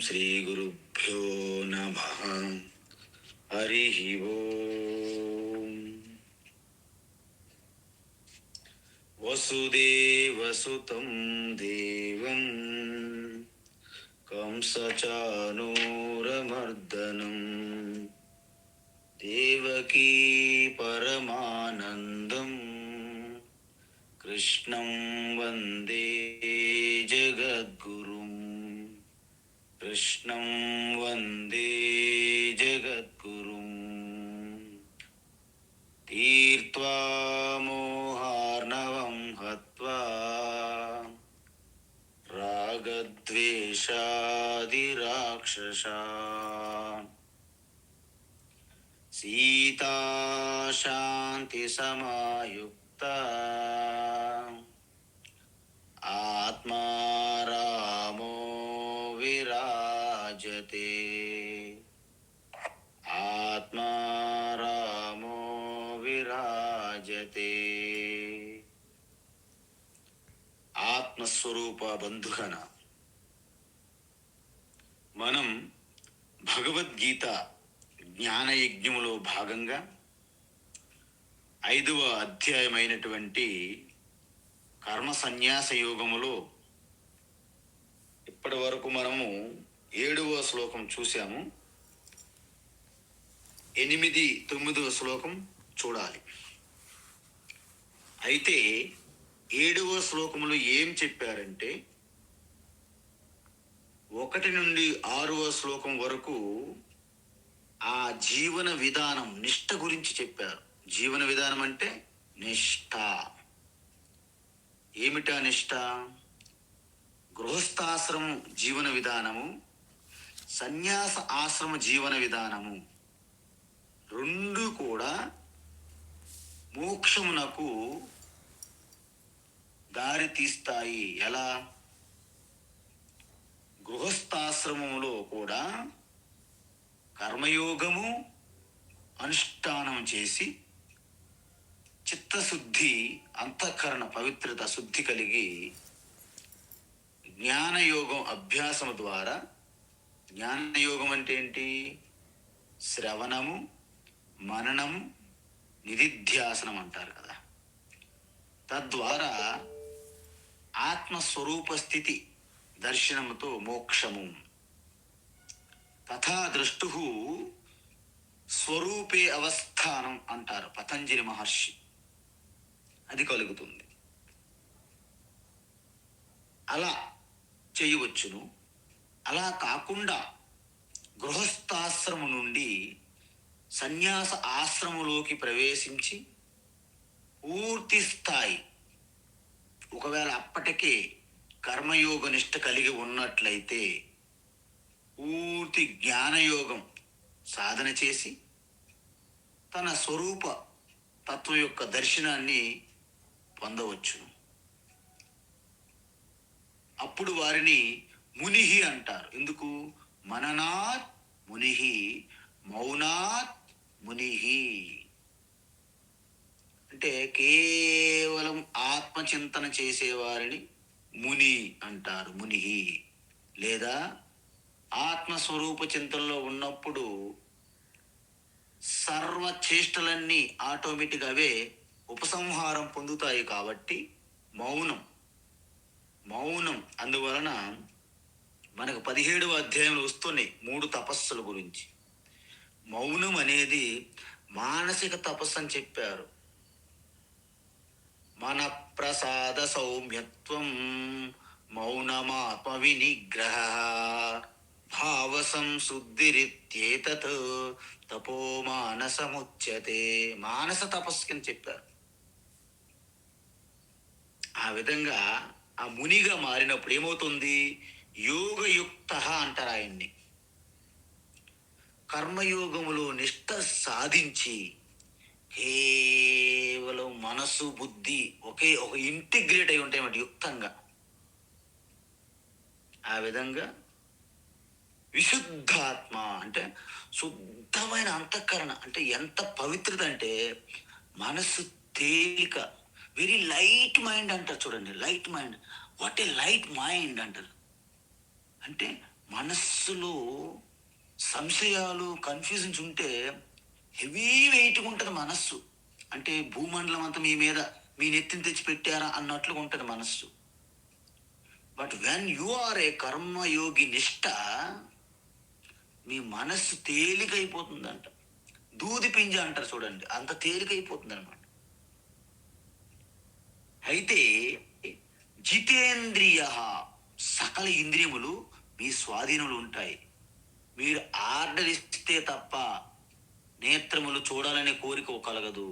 శ్రీగురుభ్యో నమః. హరి ఓం. వసుదేవసుతం దేవం కంసచానూరమర్దనం దేవకీ పరమానందం కృష్ణం వందే జగద్గురుం. కృష్ణం వందే జగద్గురుం. తీర్త్వా మోహార్ణవం హత్వా రాగద్వేషాదిరాక్షసా సీతా శాంతి సమాయుక్తా ఆత్మా రామో విరాజతే. ఆత్మా రామో విరాజతే. ఆత్మస్వరూప బంధుగణ, మనం భగవద్గీత జ్ఞానయజ్ఞములో భాగంగా 5వ అధ్యాయమైనటువంటి కర్మ సన్యాస యోగములో ఇప్పటి వరకు మనము 7వ శ్లోకం చూసాము. 8, 9వ శ్లోకం చూడాలి. అయితే 7వ శ్లోకములో ఏం చెప్పారంటే 1 నుండి 6వ శ్లోకం వరకు ఆ జీవన విధానం, నిష్ఠ గురించి చెప్పారు. జీవన విధానం అంటే నిష్ఠ. ఏమిటా నిష్ఠ? గృహస్థాశ్రమ జీవన విధానము, సన్యాస ఆశ్రమ జీవన విధానము రెండు కూడా మోక్షమునకు దారి తీస్తాయి. ఎలా? గృహస్థాశ్రమములో కూడా కర్మయోగము అనుష్ఠానం చేసి చిత్తశుద్ధి, అంతఃకరణ పవిత్రత శుద్ధి కలిగి జ్ఞానయోగం అభ్యాసము ద్వారా, జ్ఞానయోగం అంటే ఏంటి? శ్రవణము, మననము, నిధిధ్యాసనం అంటారు కదా. తద్వారా ఆత్మస్వరూప స్థితి దర్శనముతో మోక్షము. తథా ద్రష్టు స్వరూపే అవస్థానం అంటారు పతంజలి మహర్షి. అది కలుగుతుంది. అలా చేయవచ్చును. అలా కాకుండా గృహస్థాశ్రమం నుండి సన్యాస ఆశ్రమంలోకి ప్రవేశించి పూర్తి స్థాయి, ఒకవేళ అప్పటికే కర్మయోగ నిష్ఠ కలిగి ఉన్నట్లయితే పూర్తి జ్ఞానయోగం సాధన చేసి తన స్వరూప తత్వం యొక్క దర్శనాన్ని పొందవచ్చును. అప్పుడు వారిని మునిహి అంటారు. ఎందుకు? మననాత్ మునిహి, మౌనాత్ మునిహి. అంటే కేవలం ఆత్మచింతన చేసేవారిని ముని అంటారు, మునిహి. లేదా ఆత్మస్వరూప చింతనలో ఉన్నప్పుడు సర్వ చేష్టలన్నీ ఆటోమేటిక్ అవే ఉపసంహారం పొందుతాయి కాబట్టి మౌనం. అందువలన మనకు 17వ అధ్యాయంలో వస్తున్నాయి 3 తపస్సుల గురించి. మౌనం అనేది మానసిక తపస్సు అని చెప్పారు. మన ప్రసాద సౌమ్యత్వం మౌనమాత్మ వినిగ్రహ భావ సంశుద్ధిరిత్యేతత్ తపో మానసముచ్యతే. మానస తపస్సు అని చెప్పారు. ఆ విధంగా ఆ మునిగా మారినప్పుడు ఏమవుతుంది? యోగయుక్త అంటారు ఆయన్ని. కర్మయోగములో నిష్ఠ సాధించి కేవలం మనసు, బుద్ధి ఒక ఇంటిగ్రేట్ అయి ఉంటాయి యుక్తంగా. ఆ విధంగా విశుద్ధాత్మ అంటే శుద్ధమైన అంతఃకరణ. అంటే ఎంత పవిత్రత అంటే మనసు తేలిక, వెరీ లైట్ మైండ్ అంటారు చూడండి. Light mind, what a light mind అంటారు. అంటే మనస్సులో సంశయాలు, కన్ఫ్యూజన్స్ ఉంటే హెవీ వెయిట్గా ఉంటుంది మనస్సు. అంటే భూమండలం అంతా మీ మీద, మీ నెత్తిని తెచ్చి పెట్టారా అన్నట్లుగా ఉంటుంది మనస్సు. బట్ వెన్ యు ఆర్ ఏ కర్మయోగి నిష్ట, మీ మనస్సు తేలికైపోతుందంట. దూది పింజ అంటారు చూడండి, అంత తేలికైపోతుంది అనమాట. అయితే జితేంద్రియ, సకల ఇంద్రియములు మీ స్వాధీనములు ఉంటాయి. మీరు ఆర్డర్ ఇస్తే తప్ప నేత్రములు చూడాలనే కోరిక కలగదు,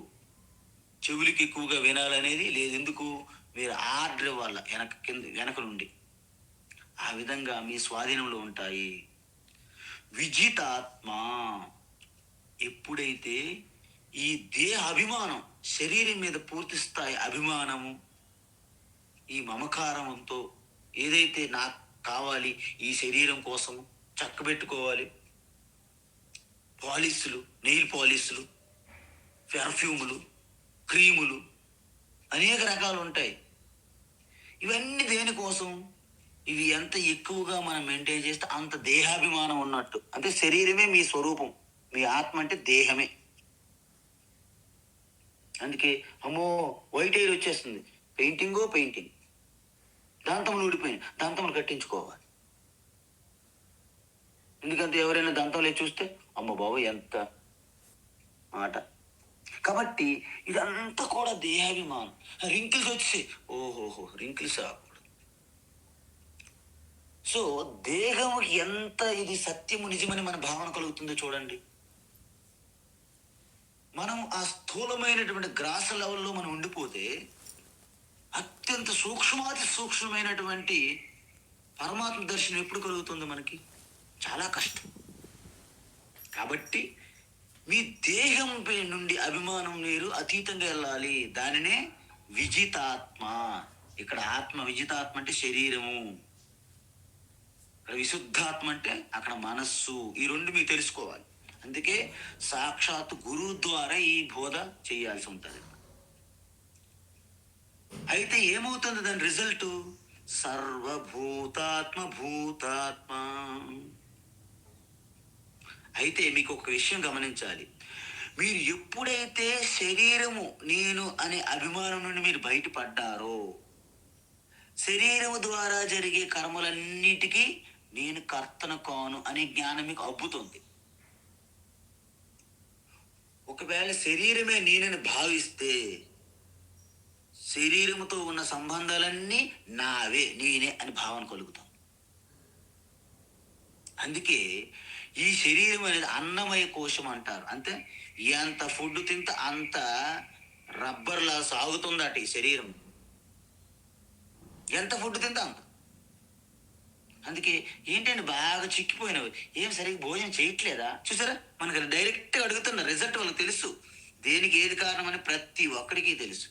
చెవులకి ఎక్కువగా వినాలనేది లేదు. ఎందుకు? మీరు ఆర్డర్ ఇవ్వాల వెనక నుండి. ఆ విధంగా మీ స్వాధీనంలో ఉంటాయి. విజితాత్మ, ఎప్పుడైతే ఈ దేహ అభిమానం, శరీరం మీద పూర్తి స్థాయి అభిమానము, ఈ మమకారంతో ఏదైతే నాకు కావాలి, ఈ శరీరం కోసం చక్కబెట్టుకోవాలి, పాలిస్లు, నెయిల్ పాలిస్లు, పెర్ఫ్యూములు, క్రీములు, అనేక రకాలు ఉంటాయి. ఇవన్నీ దేనికోసం? ఇవి ఎంత ఎక్కువగా మనం మెయింటైన్ చేస్తే అంత దేహాభిమానం ఉన్నట్టు. అంటే శరీరమే మీ స్వరూపం, మీ ఆత్మ అంటే దేహమే. అందుకే అమ్మో వైట్ ఎయిర్ వచ్చేస్తుంది, పెయింటింగ్, దంతములు ఊడిపోయింది, దంతములు కట్టించుకోవాలి. ఎందుకంటే ఎవరైనా దంతంలో చూస్తే అమ్మ బాబు ఎంత మాట. కాబట్టి ఇదంతా కూడా దేహాభిమానం. రింకిల్స్ వచ్చి ఓహోహో రింకిల్స్ రాకూడదు. సో దేహం ఎంత ఇది సత్యము నిజమని మన భావన కలుగుతుందో చూడండి. మనం ఆ స్థూలమైనటువంటి గ్రాస లెవెల్లో మనం ఉండిపోతే అత్యంత సూక్ష్మాతి సూక్ష్మమైనటువంటి పరమాత్మ దర్శనం ఎప్పుడు కలుగుతుందో మనకి? చాలా కష్టం. కాబట్టి మీ దేహం నుండి అభిమానం మీరు అతీతంగా వెళ్ళాలి. దానినే విజితాత్మ. ఇక్కడ ఆత్మ, విజితాత్మ అంటే శరీరము, ఇక్కడ విశుద్ధాత్మ అంటే అక్కడ మనస్సు. ఈ రెండు మీకు తెలుసుకోవాలి. అందుకే సాక్షాత్ గురువు ద్వారా ఈ బోధ చేయాల్సి ఉంటుంది. అయితే ఏమవుతుంది దాని రిజల్ట్? సర్వభూతాత్మ భూతాత్మ. అయితే మీకు ఒక విషయం గమనించాలి. మీరు ఎప్పుడైతే శరీరము నేను అనే అభిమానం నుండి మీరు బయటపడ్డారో, శరీరము ద్వారా జరిగే కర్మలన్నిటికీ నేను కర్తను కాను అనే జ్ఞానం మీకు అబ్బుతుంది. ఒకవేళ శరీరమే నేనని భావిస్తే శరీరముతో ఉన్న సంబంధాలన్నీ నావే, నేనే అని భావన కలుగుతాం. అందుకే ఈ శరీరం అనేది అన్నమయ కోశం అంటారు. అంతే, ఎంత ఫుడ్ తింటే అంత రబ్బర్లా సాగుతుందట ఈ శరీరం. ఎంత ఫుడ్ తింటే అంత. అందుకే ఏంటంటే బాగా చిక్కిపోయినవి, ఏం సరిగ్గా భోజనం చేయట్లేదా? చూసారా, మనకి డైరెక్ట్గా అడుగుతున్న రిజల్ట్ వాళ్ళకి తెలుసు. దేనికి ఏది కారణం అని ప్రతి ఒక్కడికి తెలుసు.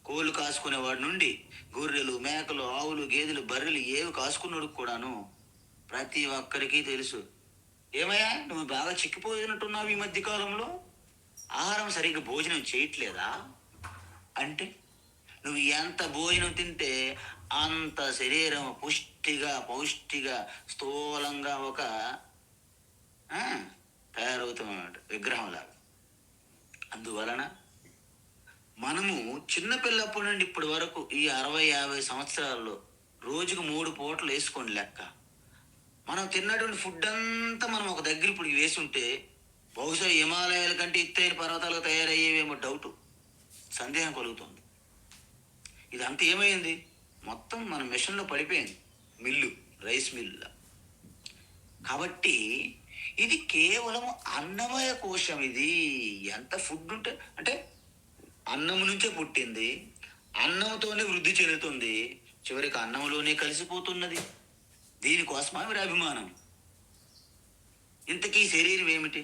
కోళ్ళు కాసుకునేవాడి నుండి గొర్రెలు, మేకలు, ఆవులు, గేదెలు, బర్రెలు ఏవి కాసుకున్నాడు కూడాను ప్రతి ఒక్కరికి తెలుసు. ఏమయ్యా నువ్వు బాగా చిక్కిపోయినట్టున్నావు ఈ మధ్య కాలంలో, ఆహారం సరిగ్గా భోజనం చేయట్లేదా అంటే, నువ్వు ఎంత భోజనం తింటే అంత శరీరం పౌష్టిగా స్థూలంగా ఒక తయారవుతామన్నమాట, విగ్రహంలాగా. అందువలన మనము చిన్నపిల్లప్పటి నుండి ఇప్పటి వరకు ఈ 60-50 సంవత్సరాల్లో రోజుకు 3 పూటలు వేసుకోండి లెక్క. మనం తిన్నటువంటి ఫుడ్ అంతా మనం ఒక దగ్గర ఇప్పుడు వేసి ఉంటే బహుశా హిమాలయాల కంటే ఎత్తైన పర్వతాలకు తయారయ్యేవేమో డౌట్, సందేహం కలుగుతుంది. ఇదంతా ఏమైంది? మొత్తం మన మిషన్లో పడిపోయింది, మిల్లు, రైస్ మిల్లు. కాబట్టి ఇది కేవలం అన్నమయ కోశం. ఇది ఎంత ఫుడ్ ఉంటే అంటే అన్నం నుంచే పుట్టింది, అన్నంతోనే వృద్ధి చెందుతుంది, చివరికి అన్నంలోనే కలిసిపోతున్నది. దీనికోసమా మీరు అభిమానం? ఇంతకీ శరీరం ఏమిటి?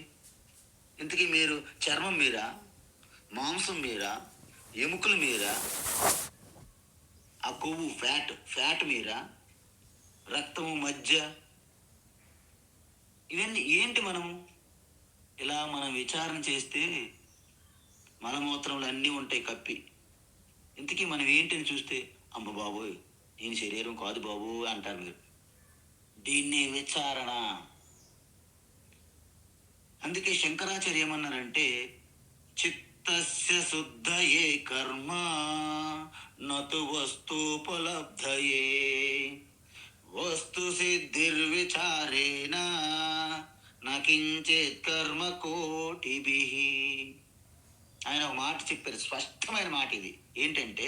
ఇంతకీ మీరు చర్మం మీరా, మాంసం మీరా, ఎముకలు మీరా, ఆ కొవ్వు ఫ్యాట్ మీరా, రక్తము, మజ్జ, ఇవన్నీ ఏంటి? ఇలా మనం విచారణ చేస్తే మలమూత్రములు అన్నీ ఉంటాయి కప్పి. ఇంతకీ మనం ఏంటని చూస్తే అమ్మ బాబోయ్ నేను శరీరం కాదు బాబు అంటారు మీరు. దీన్ని విచారణ. అందుకే శంకరాచార్య ఏమన్నారంటే, చిత్తస్య శుద్ధయే కర్మ నతు వస్తూపలబ్ధయే వస్తు సిద్ధిర్విచారేణ నకించిత్ కర్మ కోటిభిః. ఆయన ఒక మాట చెప్పారు, స్పష్టమైన మాట ఇది. ఏంటంటే,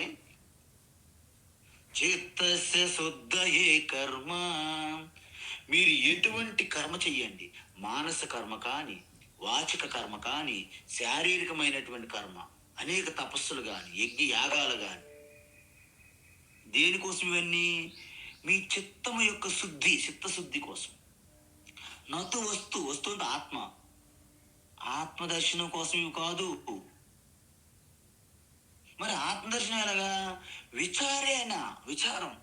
చిత్తస్య శుద్ధయే కర్మ, మీరు ఎటువంటి కర్మ చెయ్యండి, మానస కర్మ కానీ, వాచిక కర్మ కానీ, శారీరకమైనటువంటి కర్మ, అనేక తపస్సులు కానీ, యజ్ఞ యాగాలు కానీ, దేనికోసం ఇవన్నీ? మీ చిత్తము యొక్క శుద్ధి, చిత్తశుద్ధి కోసం. నతు వస్తు అంటే ఆత్మ, ఆత్మదర్శనం కోసం ఇవి కాదు. మరి ఆత్మదర్శనం ఎలాగా? విచారం.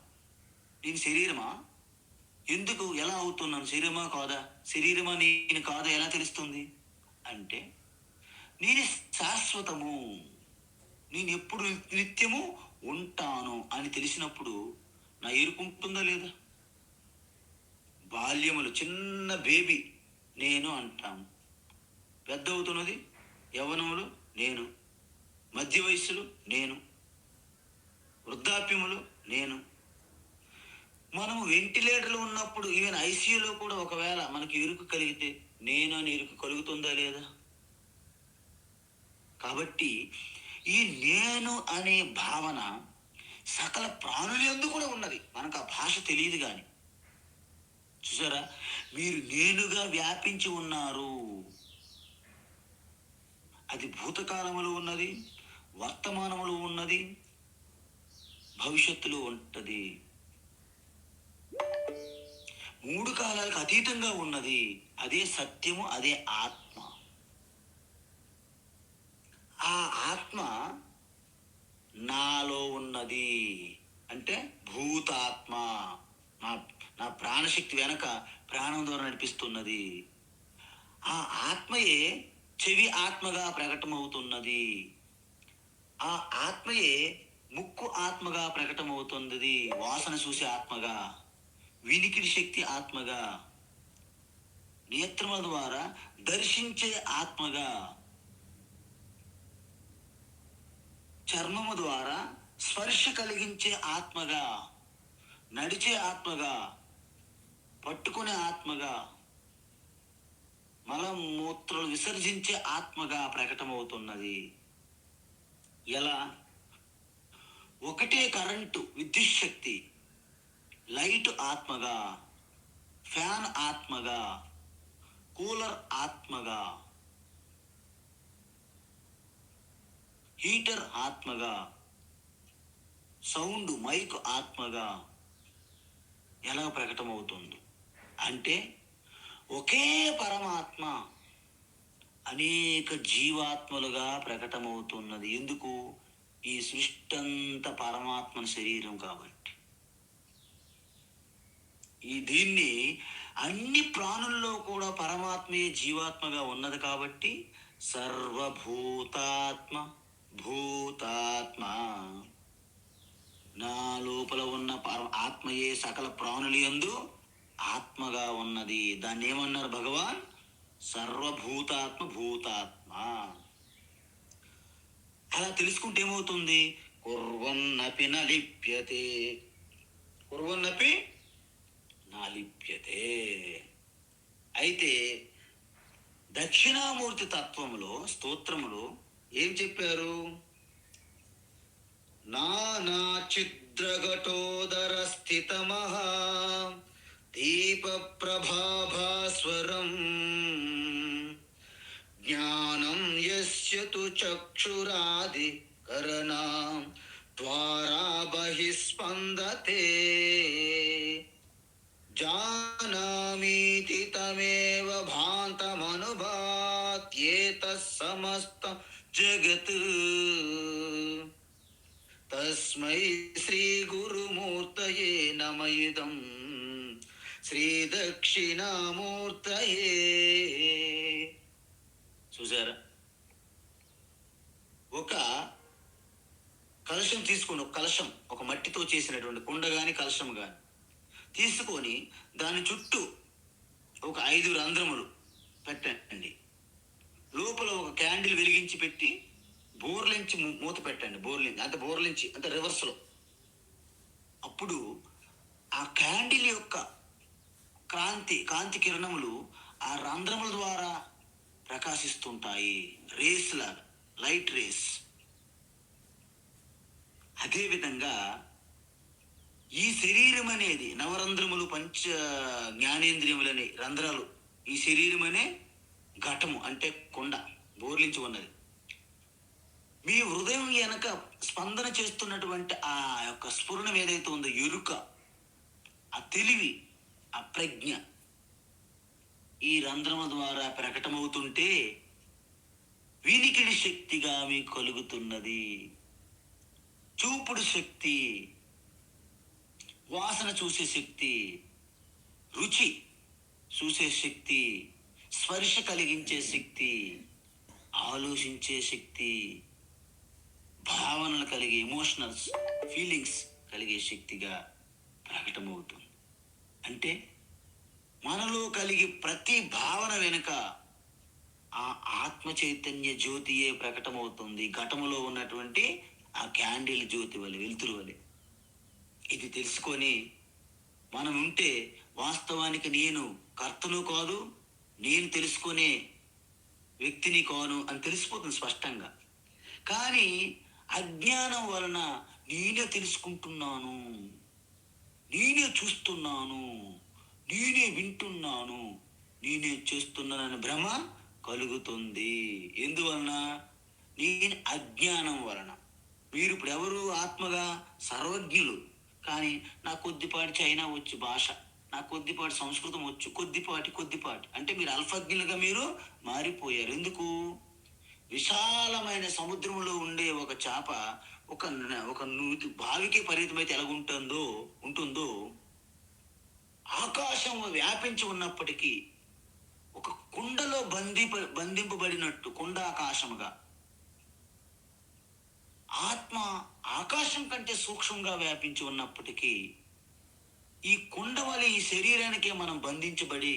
నేను శరీరమా? ఎందుకు, ఎలా అవుతున్నాను? శరీరమా కాదా? శరీరమా నేను కాదా ఎలా తెలుస్తుంది అంటే, నేను శాశ్వతము, నేను ఎప్పుడు నిత్యము ఉంటాను అని తెలిసినప్పుడు నా ఎరుకుంటుందా లేదా? బాల్యములు చిన్న బేబీ నేను అంటాము, పెద్ద అవుతున్నది యవ్వనములు నేను, మధ్య వయస్సులు నేను, వృద్ధాప్యములు నేను. మనము వెంటిలేటర్లో ఉన్నప్పుడు, ఈవెన్ ఐసీయూలో కూడా ఒకవేళ మనకి ఎరుకు కలిగితే నేను అని ఎరుకు కలుగుతుందా లేదా? కాబట్టి ఈ నేను అనే భావన సకల ప్రాణుల యందు కూడా ఉన్నది. మనకు ఆ భాష తెలియదు కానీ. చూసారా, మీరు నేనుగా వ్యాపించి ఉన్నారు. అది భూతకాలములో ఉన్నది, వర్తమానములో ఉన్నది, భవిష్యత్తులో ఉంటది. 3 కాలాలకు అతీతంగా ఉన్నది. అదే సత్యము, అదే ఆత్మ. ఆ ఆత్మ నాలో ఉన్నది అంటే భూతాత్మ, నా నా ప్రాణశక్తి వెనక ప్రాణం ద్వారా నడిపిస్తున్నది. ఆ ఆత్మయే చెవి ఆత్మగా ప్రకటమవుతున్నది. ఆ ఆత్మయే ముక్కు ఆత్మగా ప్రకటమవుతున్నది, వాసన చూసే ఆత్మగా, వినికిడి శక్తి ఆత్మగా, నేత్రముల ద్వారా దర్శించే ఆత్మగా, చర్మము ద్వారా స్పర్శ కలిగించే ఆత్మగా, నడిచే ఆత్మగా, పట్టుకునే ఆత్మగా, మలమూత్రాలు విసర్జించే ఆత్మగా ప్రకటమవుతున్నది. ఎలా? ఒకటే కరెంటు, విద్యుత్ శక్తి, లైట్ ఆత్మగా, ఫ్యాన్ ఆత్మగా, కూలర్ ఆత్మగా, హీటర్ ఆత్మగా, సౌండ్ మైక్ ఆత్మగా ఎలా ప్రకటమవుతుంది అంటే, ఒకే పరమాత్మ అనేక జీవాత్మలుగా ప్రకటమవుతున్నది. ఎందుకు? ఈ సృష్టి అంతా పరమాత్మ శరీరం కాబట్టి. దీన్ని అన్ని ప్రాణుల్లో కూడా పరమాత్మయే జీవాత్మగా ఉన్నది కాబట్టి, సర్వభూతాత్మ భూతాత్మ, నా లోపల ఉన్న ఆత్మయే సకల ప్రాణుల యందు ఆత్మగా ఉన్నది. దాన్ని ఏమన్నారు భగవాన్? సర్వభూతాత్మ భూతాత్మ. అలా తెలుసుకుంటే ఏమవుతుంది? కుర్వన్నపి నలిప్యతే, కుర్వన్నపి నాలిప్యతే. అయితే దక్షిణామూర్తి తత్వములో, స్తోత్రములో ఏం చెప్పారు? నానా చిద్రఘటోదర స్థితమః దీప ప్రభాభాస్వరం జ్ఞానం యస్య తు చక్షురాది కరణాం ద్వారా బహిస్పందతే జానామీతి తమేవ భాంతమనుభాత్యేతస్ సమస్తం జగత్ తస్మై శ్రీ గురుమూర్తయే నమ ఇదం శ్రీ దక్షిణామూర్తయే. చూసారా, ఒక కలశం తీసుకోండి. ఒక కలశం, ఒక మట్టితో చేసినటువంటి కుండ కానీ కలశం కానీ, తీసుకొని దాని చుట్టూ ఒక 5 రంధ్రములు పెట్టండి. లోపల ఒక క్యాండిల్ వెలిగించి పెట్టి బోర్లించి మూత పెట్టండి. బోర్లించి అంటే రివర్స్లో. అప్పుడు ఆ క్యాండిల్ యొక్క కాంతి కిరణములు ఆ రంధ్రముల ద్వారా ప్రకాశిస్తుంటాయి. రేస్ లాగా, లైట్ రేస్. అదేవిధంగా ఈ శరీరం అనేది నవరంధ్రములు, పంచ జ్ఞానేంద్రియములని రంధ్రాలు. ఈ శరీరం అనే ఘటము అంటే కొండ బోర్లించి ఉన్నది. మీ హృదయం వెనక స్పందన చేస్తున్నటువంటి ఆ యొక్క స్ఫురణం ఏదైతే ఉందో, ఎరుక, ఆ తెలివి, ఆ ప్రజ్ఞ ఈ రంధ్రము ద్వారా ప్రకటమవుతుంటే వినికిడి శక్తిగా మీకు కలుగుతున్నది. చూపుడు శక్తి, వాసన చూసే శక్తి, రుచి చూసే శక్తి, స్పర్శ కలిగించే శక్తి, ఆలోచించే శక్తి, భావనలు కలిగే ఎమోషనల్స్, ఫీలింగ్స్ కలిగే శక్తిగా ప్రకటమవుతుంది. అంటే మనలో కలిగే ప్రతి భావన వెనుక ఆ ఆత్మ చైతన్య జ్యోతియే ప్రకటమవుతుంది. ఘటములో ఉన్నటువంటి ఆ క్యాండిల్ జ్యోతి వలె, వెలుతురు వలె. ఇది తెలుసుకొని మనం ఉంటే వాస్తవానికి నేను కర్తను కాదు, నేను తెలుసుకునే వ్యక్తిని కాను అని తెలిసిపోతుంది స్పష్టంగా. కానీ అజ్ఞానం వలన నేనే తెలుసుకుంటున్నాను, నేనే చూస్తున్నాను, నేనే వింటున్నాను, నేనే చేస్తున్నానని భ్రమ కలుగుతుంది. ఎందువలన? నేను అజ్ఞానం వలన. మీరు ఇప్పుడు ఎవరు? ఆత్మగా సర్వజ్ఞులు. కానీ నాకు కొద్దిపాటి చైనా వచ్చు భాష, నాకు కొద్దిపాటి సంస్కృతం వచ్చు, కొద్దిపాటి అంటే మీరు అల్పజ్ఞులుగా మీరు మారిపోయారు. ఎందుకు? విశాలమైన సముద్రంలో ఉండే ఒక చేప ఒక నూతి బావికి పరిమితమైతే ఉంటుందో ఆకాశం వ్యాపించి ఉన్నప్పటికీ ఒక కుండలో బంధింపబడినట్టు కుండాకాశముగా ఆత్మ ఆకాశం కంటే సూక్ష్మంగా వ్యాపించి ఉన్నప్పటికీ ఈ కుండ వలె ఈ శరీరానికే మనం బంధించబడి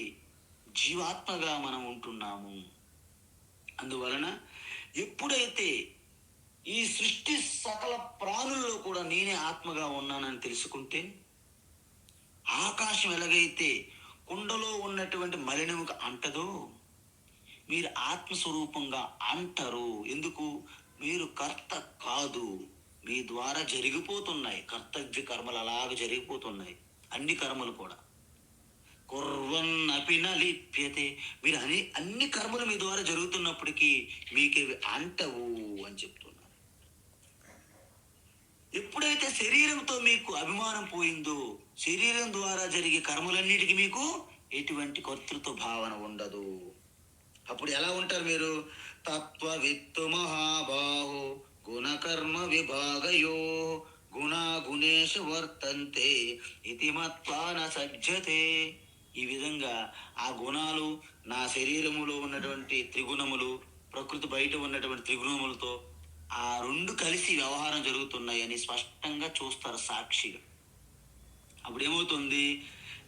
జీవాత్మగా మనం ఉంటున్నాము. అందువలన ఎప్పుడైతే ఈ సృష్టి సకల ప్రాణుల్లో కూడా నేనే ఆత్మగా ఉన్నానని తెలుసుకుంటే, ఆకాశం ఎలాగైతే కుండలో ఉన్నటువంటి మలినముగా అంటదో, మీరు ఆత్మస్వరూపంగా అంటారు. ఎందుకు? మీరు కర్త కాదు, మీ ద్వారా జరిగిపోతున్నాయి కర్తవ్య కర్మలు, అలాగ జరిగిపోతున్నాయి అన్ని కర్మలు కూడా. కుర్వన్ అపిన లిప్యతే, మీరు అన్ని కర్మలు మీ ద్వారా జరుగుతున్నప్పటికీ మీకేవి అంటవు అని చెప్తున్నారు. ఎప్పుడైతే శరీరంతో మీకు అభిమానం పోయిందో, శరీరం ద్వారా జరిగే కర్మలన్నిటికీ మీకు ఎటువంటి కర్తృత్వ భావన ఉండదు. అప్పుడు ఎలా ఉంటారు మీరు? తత్వవిత్తు మహాబాహో గుణకర్మ విభాగయో గుణేష వర్తంతే ఇతి మత్వా న సజ్జతే. ఈ విధంగా ఆ గుణాలు నా శరీరములో ఉన్నటువంటి త్రిగుణములు, ప్రకృతి బయట ఉన్నటువంటి త్రిగుణములతో ఆ రెండు కలిసి వ్యవహారం జరుగుతున్నాయి అని స్పష్టంగా చూస్తారు సాక్షిగా. అప్పుడు ఏమవుతుంది?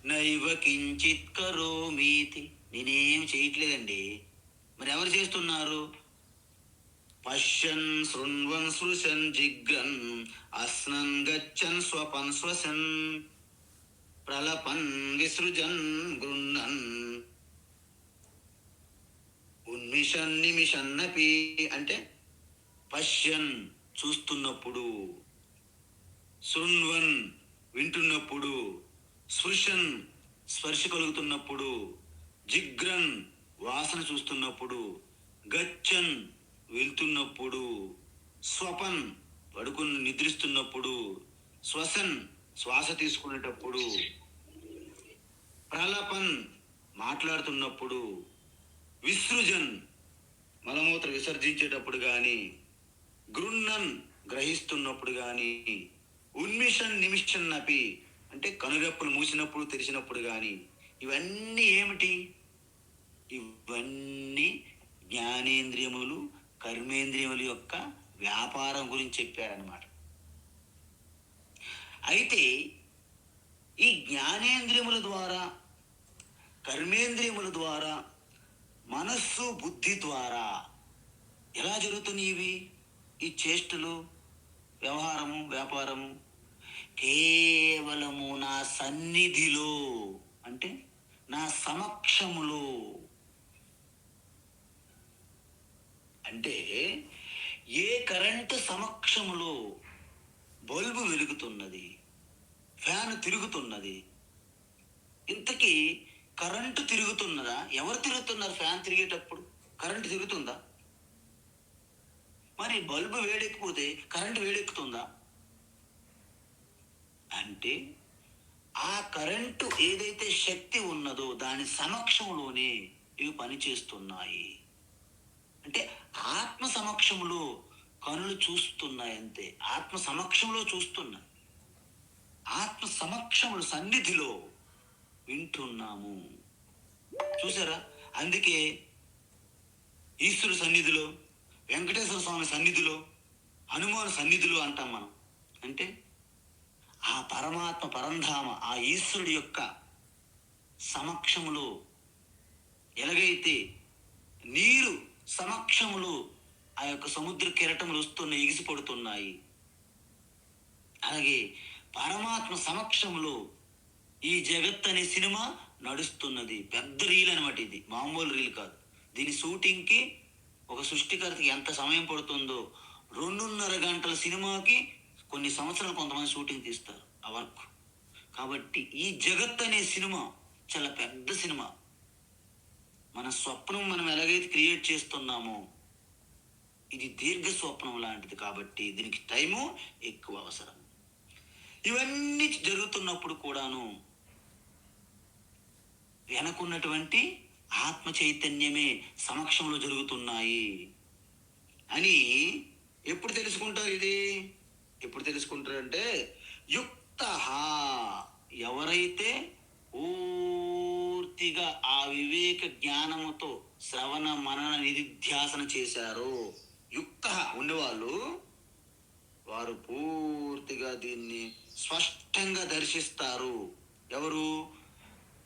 నైవ కించిత్ కరోమీతి, నేనేం చేయట్లేదండి. మరి ఎవరు చేస్తున్నారు? పశ్యన్ శృణ్వన్ సృశన్ జిగ్రన్ అస్నన్ గచ్చన్ స్వపన్ శ్వసన్ ప్రలపన్ విసృజన్ గృహ్ణన్ ఉన్మిషన్ నిమిషన్నపి. అంటే పశ్యన్ చూస్తున్నప్పుడు, శృణ్వన్ వింటున్నప్పుడు, స్పృశన్ స్పర్శ కలుగుతున్నప్పుడు, జిగ్రన్ వాసన చూస్తున్నప్పుడు, గచ్చన్ వెళ్తున్నప్పుడు, స్వపన్ పడుకుని నిద్రిస్తున్నప్పుడు, శ్వసన్ శ్వాస తీసుకునేటప్పుడు, ప్రలపన్ మాట్లాడుతున్నప్పుడు, విసృజన్ మలమూత్ర విసర్జించేటప్పుడు కానీ, గృహ్ణన్ గ్రహిస్తున్నప్పుడు కానీ, ఉన్మిషన్ నిమిషన్ అపి అంటే కనురెప్పలు మూసినప్పుడు తెరిచినప్పుడు కానీ. ఇవన్నీ ఏమిటి? ఇవన్నీ జ్ఞానేంద్రియములు, కర్మేంద్రియముల యొక్క వ్యాపారం గురించి చెప్పారనమాట. అయితే ఈ జ్ఞానేంద్రియముల ద్వారా, కర్మేంద్రియముల ద్వారా, మనస్సు బుద్ధి ద్వారా ఎలా జరుగుతున్నాయి ఇవి? ఈ చేష్టలు, వ్యవహారము, వ్యాపారము కేవలము నా సన్నిధిలో, అంటే నా సమక్షములో. అంటే ఏ కరెంటు సమక్షములో బల్బు వెలుగుతున్నది, ఫ్యాన్ తిరుగుతున్నది. ఇంతకీ కరెంటు తిరుగుతున్నదా? ఎవరు తిరుగుతున్నారు? ఫ్యాన్ తిరిగేటప్పుడు కరెంటు తిరుగుతుందా? మరి బల్బు వేడెక్కిపోతే కరెంటు వేడెక్కుతుందా? అంటే ఆ కరెంటు ఏదైతే శక్తి ఉన్నదో దాని సమక్షంలోనే ఇవి పనిచేస్తున్నాయి. అంటే ఆత్మ సమక్షంలో కనులు చూస్తున్నాయి అంతే. ఆత్మ సమక్షంలో చూస్తున్నాయి, ఆత్మ సమక్షములు సన్నిధిలో వింటున్నాము. చూసారా? అందుకే ఈశ్వరు సన్నిధిలో, వెంకటేశ్వర స్వామి సన్నిధిలో, హనుమాన్ సన్నిధిలో అంటాం మనం. అంటే ఆ పరమాత్మ పరంధామ, ఆ ఈశ్వరుడి యొక్క సమక్షములో, ఎలాగైతే నీరు సమక్షములో ఆ యొక్క సముద్ర కెరటములు వస్తున్నాయి, ఎగిసిపడుతున్నాయి, అలాగే పరమాత్మ సమక్షంలో ఈ జగత్ అనే సినిమా నడుస్తున్నది. పెద్ద రీల్ అనమాట, ఇది మామూలు రీల్ కాదు. దీని షూటింగ్కి ఒక సృష్టికర్తకి ఎంత సమయం పడుతుందో, 2.5 గంటల సినిమాకి కొన్ని సంవత్సరాలు కొంతమంది షూటింగ్ తీస్తారు ఆ వర్క్. కాబట్టి ఈ జగత్ అనే సినిమా చాలా పెద్ద సినిమా. మన స్వప్నం మనం ఎలాగైతే క్రియేట్ చేస్తున్నామో ఇది దీర్ఘ స్వప్నం లాంటిది. కాబట్టి దీనికి టైము ఎక్కువ అవసరం. ఇవన్నీ జరుగుతున్నప్పుడు కూడాను వెనకున్నటువంటి ఆత్మ చైతన్యమే సమక్షంలో జరుగుతున్నాయి అని ఎప్పుడు తెలుసుకుంటారు? ఇది ఎప్పుడు తెలుసుకుంటారంటే యుక్త, ఎవరైతే పూర్తిగా ఆ వివేక జ్ఞానముతో శ్రవణ మనన నిధిధ్యాసన చేశారో, యుక్త ఉండేవాళ్ళు, వారు పూర్తిగా దీన్ని స్పష్టంగా దర్శిస్తారు. ఎవరు?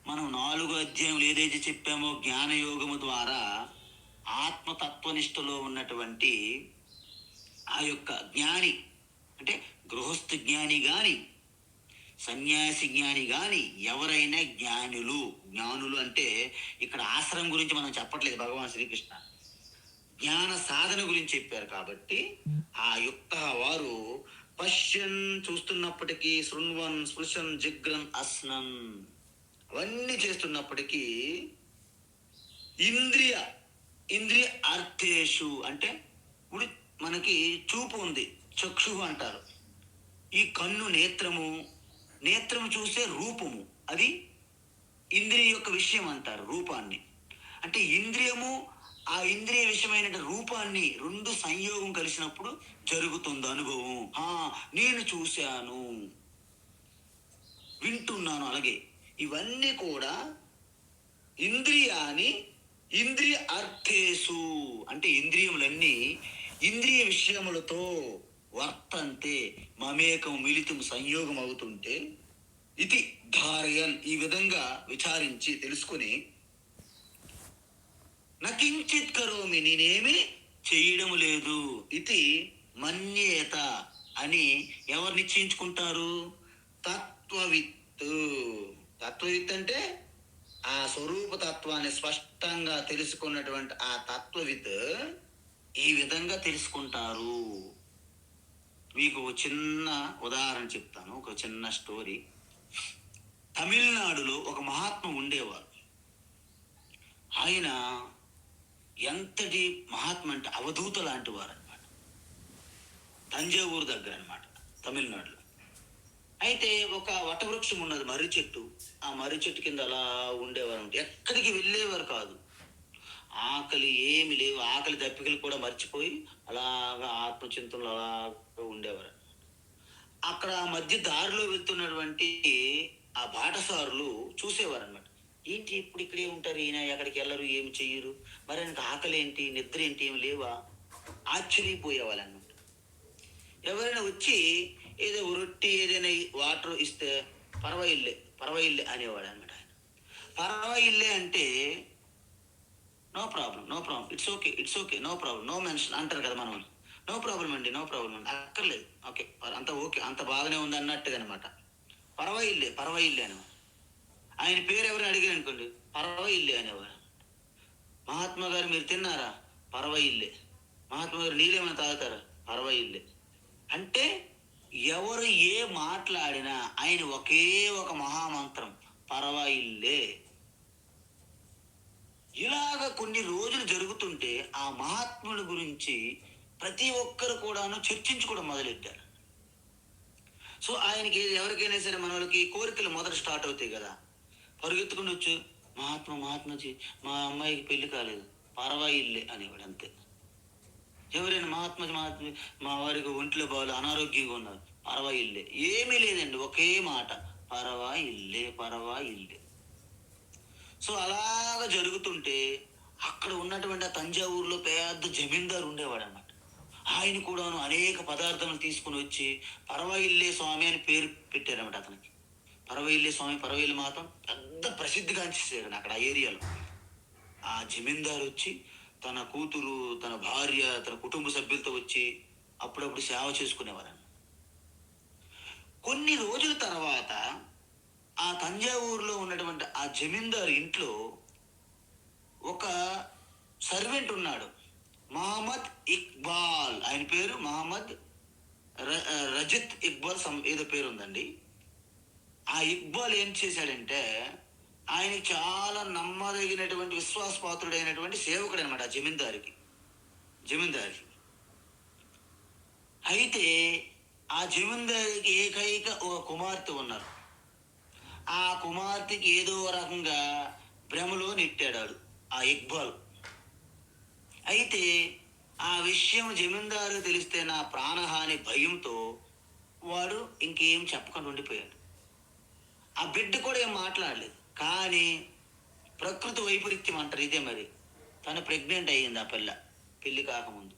మనం 4 అధ్యాయులు ఏదైతే చెప్పామో జ్ఞానయోగము ద్వారా ఆత్మతత్వనిష్టలో ఉన్నటువంటి ఆ యొక్క జ్ఞాని, అంటే గృహస్థ జ్ఞాని గాని సన్యాసి జ్ఞాని గాని ఎవరైనా జ్ఞానులు. జ్ఞానులు అంటే ఇక్కడ ఆశ్రమం గురించి మనం చెప్పట్లేదు, భగవాన్ శ్రీకృష్ణ జ్ఞాన సాధన గురించి చెప్పారు. కాబట్టి ఆ యుక్త వారు పశ్యన్, చూస్తున్నప్పటికీ, శృణ్వన్, స్పృశన్, జిగ్రన్, అస్నన్, అవన్నీ చేస్తున్నప్పటికీ ఇంద్రియ అర్థేషు, అంటే ఇప్పుడు మనకి చూపు ఉంది, చక్షు అంటారు. ఈ కన్ను నేత్రము చూసే రూపము, అది ఇంద్రియ యొక్క విషయం అంటారు రూపాన్ని. అంటే ఇంద్రియము ఆ ఇంద్రియ విషయమైన రూపాన్ని రెండు సంయోగం కలిసినప్పుడు జరుగుతుంది అనుభవం. నేను చూశాను, వింటున్నాను. అలాగే ఇవన్నీ కూడా ఇంద్రియ అర్థేషు, అంటే ఇంద్రియములన్నీ ఇంద్రియ విషయములతో వర్తంతే, మమేకం, మిళితం, సంయోగం అవుతుంటే, ఇది ధారయన్, ఈ విధంగా విచారించి తెలుసుకుని, నకించిత్ కరోమి, నేనేమి చేయడం లేదు, ఇది మన్యేత అని ఎవరు నిశ్చయించుకుంటారు? తత్వవిత్ అంటే ఆ స్వరూప తత్వాన్ని స్పష్టంగా తెలుసుకున్నటువంటి ఆ తత్వవిత్ ఈ విధంగా తెలుసుకుంటారు. మీకు చిన్న ఉదాహరణ చెప్తాను, ఒక చిన్న స్టోరీ. తమిళనాడులో ఒక మహాత్మ ఉండేవారు. ఆయన ఎంతటి మహాత్మ అంటే అవధూత లాంటి వారు అనమాట. తంజావూరు దగ్గర అనమాట, తమిళనాడులో. అయితే ఒక వటవృక్షం ఉన్నది, మర్రి చెట్టు. ఆ మర్రి చెట్టు కింద అలా ఉండేవారు. ఎక్కడికి వెళ్ళేవారు కాదు. ఆకలి ఏమి లేవు, ఆకలి దప్పికలు కూడా మర్చిపోయి అలాగా ఆత్మచింతనలు అలాగా ఉండేవారు. అక్కడ మధ్య దారిలో వెళ్తున్నటువంటి ఆ బాటసారులు చూసేవారు అనమాట. ఏంటి ఇప్పుడు ఇక్కడే ఉంటారు, ఈయన ఎక్కడికి వెళ్ళరు, ఏమి చెయ్యరు, మరి ఆయనకు ఆకలి ఏంటి, నిద్ర ఏంటి, ఏమి లేవా, ఆశ్చర్యపోయేవాళ్ళు అనమాట. ఎవరైనా వచ్చి ఏదో రొట్టి ఏదైనా వాటర్ ఇస్తే పర్వాలేదు, పర్వాయిల్లే అనేవాడు అనమాట ఆయన. పర్వాయిల్లే అంటే no problem, no problem, it's okay, it's okay, no problem, no mention అంటారు కదా మనం. నో ప్రాబ్లం అండి, నో ప్రాబ్లం అండి, అక్కర్లేదు, ఓకే, అంత ఓకే, అంత బాగానే ఉంది అన్నట్టుగా అనమాట. పర్వాయిల్లే, పర్వాయిల్లే అనేవాడు. ఆయన పేరు ఎవరైనా అడిగారు అనుకోండి, పర్వాయిల్లే అనేవాడు. మహాత్మా గారు మీరు తిన్నారా? పర్వాయిల్లే. మహాత్మా గారు నీళ్ళేమైనా తాగుతారా? పర్వాయిల్లే. అంటే ఎవరు ఏ మాట్లాడినా ఆయన ఒకే ఒక మహామంత్రం, పర్వాయిల్లే. ఇలాగ కొన్ని రోజులు జరుగుతుంటే ఆ మహాత్ముల గురించి ప్రతి ఒక్కరు కూడాను చర్చించుకోవడం మొదలెట్టారు. సో ఆయనకి ఎవరికైనా సరే మన వాళ్ళకి కోరికలు మొదట స్టార్ట్ అవుతాయి కదా, పరుగెత్తుకుని వచ్చు, మహాత్మాజీ మా అమ్మాయికి పెళ్లి కాలేదు, పర్వాయిల్లే అనేవాడు అంతే. ఎవరైనా మహాత్మ మా వారికి ఒంట్లో బాగా అనారోగ్యంగా ఉన్నారు, పర్వాయిల్లే. ఏమీ లేదండి, ఒకే మాట, పర్వాయిల్లే, పర్వాయిల్లే. సో అలాగ జరుగుతుంటే అక్కడ ఉన్నటువంటి ఆ తంజావూరులో పెద్ద జమీందారు ఉండేవాడు అనమాట. ఆయన కూడాను అనేక పదార్థాలను తీసుకుని వచ్చి పర్వాయిల్లే స్వామి అని పేరు పెట్టారనమాట అతనికి. పర్వాయిల్లే స్వామి, పర్వాయిల్లి మాత్రం పెద్ద ప్రసిద్ధిగాంచేసారు అక్కడ ఆ ఏరియాలో. ఆ జమీందారు వచ్చి తన కూతురు, తన భార్య, తన కుటుంబ సభ్యులతో వచ్చి అప్పుడప్పుడు సేవ చేసుకునేవారు. కొన్ని రోజుల తర్వాత ఆ తంజావూరులో ఉన్నటువంటి ఆ జమీందారు ఇంట్లో ఒక సర్వెంట్ ఉన్నాడు, మహమ్మద్ ఇక్బాల్. ఆయన పేరు మహమ్మద్ రజత్ ఇక్బాల్ ఏదో పేరు ఉందండి. ఆ ఇక్బాల్ ఏం చేశాడంటే ఆయన చాలా నమ్మదగినటువంటి విశ్వాసపాత్రుడైనటువంటి సేవకుడు అనమాట ఆ జమీందారికి. అయితే ఆ జమీందారికి ఏకైక ఒక కుమార్తె ఉన్నారు. ఆ కుమార్తెకి ఏదో రకంగా భ్రమలో నెట్టాడు ఆ ఇక్బాల్. అయితే ఆ విషయం జమీందారు తెలిస్తే నా ప్రాణహాని భయంతో వాడు ఇంకేం చెప్పకుండా ఉండిపోయాడు. ఆ బిడ్డ కూడా ఏం మాట్లాడలేదు. కానీ ప్రకృతి వైపరీత్యం అంటారు ఇదే మరి, తను ప్రెగ్నెంట్ అయ్యింది ఆ పిల్ల పెళ్లి కాకముందు.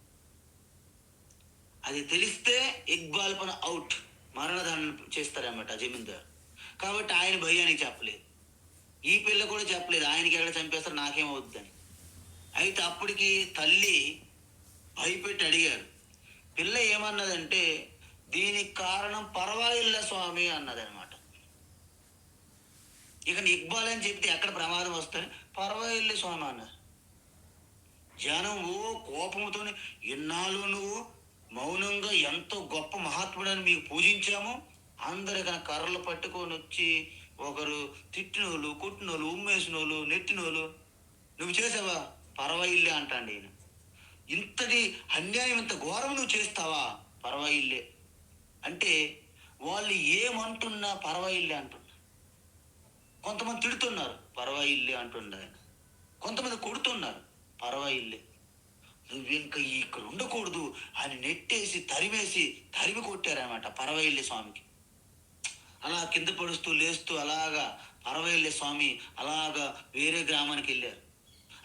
అది తెలిస్తే ఇక్బాల్ పైన అవుట్, మరణదండన చేస్తారన్నమాట జమీందారు. కాబట్టి ఆయన భయానికి చెప్పలేదు, ఈ పిల్ల కూడా చెప్పలేదు ఆయనకి ఎక్కడ చంపేస్తారు నాకేమవుద్దని. అయితే అప్పటికి తల్లి భయపెట్టి అడిగారు. పిల్ల ఏమన్నదంటే దీనికి కారణం పర్వాయిల్ల స్వామి అన్నదనమాట. ఇక ఇక్బాల్ అని చెప్తే ఎక్కడ ప్రమాదం వస్తుంది, పర్వాయిల్ల స్వామి అన్నారు. జనం ఓ కోపంతో, ఇన్నాళ్ళు నువ్వు మౌనంగా ఎంతో గొప్ప మహాత్ముడని మీకు పూజించాము, అందరికన్నా కర్రలు పట్టుకొని వచ్చి ఒకరు తిట్టినోళ్ళు, కొట్టినోళ్ళు, ఉమ్మేసినోళ్ళు, నెట్టినోళ్ళు, నువ్వు చేసావా? పర్వాయిల్లే అంటాండి ఈయన. ఇంతటి అన్యాయం, ఇంత ఘోరం నువ్వు చేస్తావా? పర్వాయిల్లే అంటే వాళ్ళు ఏమంటున్నా పర్వాయిల్లే అంటున్నారు. కొంతమంది తిడుతున్నారు, పర్వాయిల్లే అంటుండే ఆయన. కొంతమంది కొడుతున్నారు, పర్వాయిల్లే. నువ్వు ఇంకా ఇక్కడ ఉండకూడదు అని నెట్టేసి తరిమి కొట్టారనమాట పర్వాయిల్లే స్వామికి. అలా కింద పడుస్తూ లేస్తూ అలాగా పర్వాయిల్లే స్వామి అలాగా వేరే గ్రామానికి వెళ్ళారు.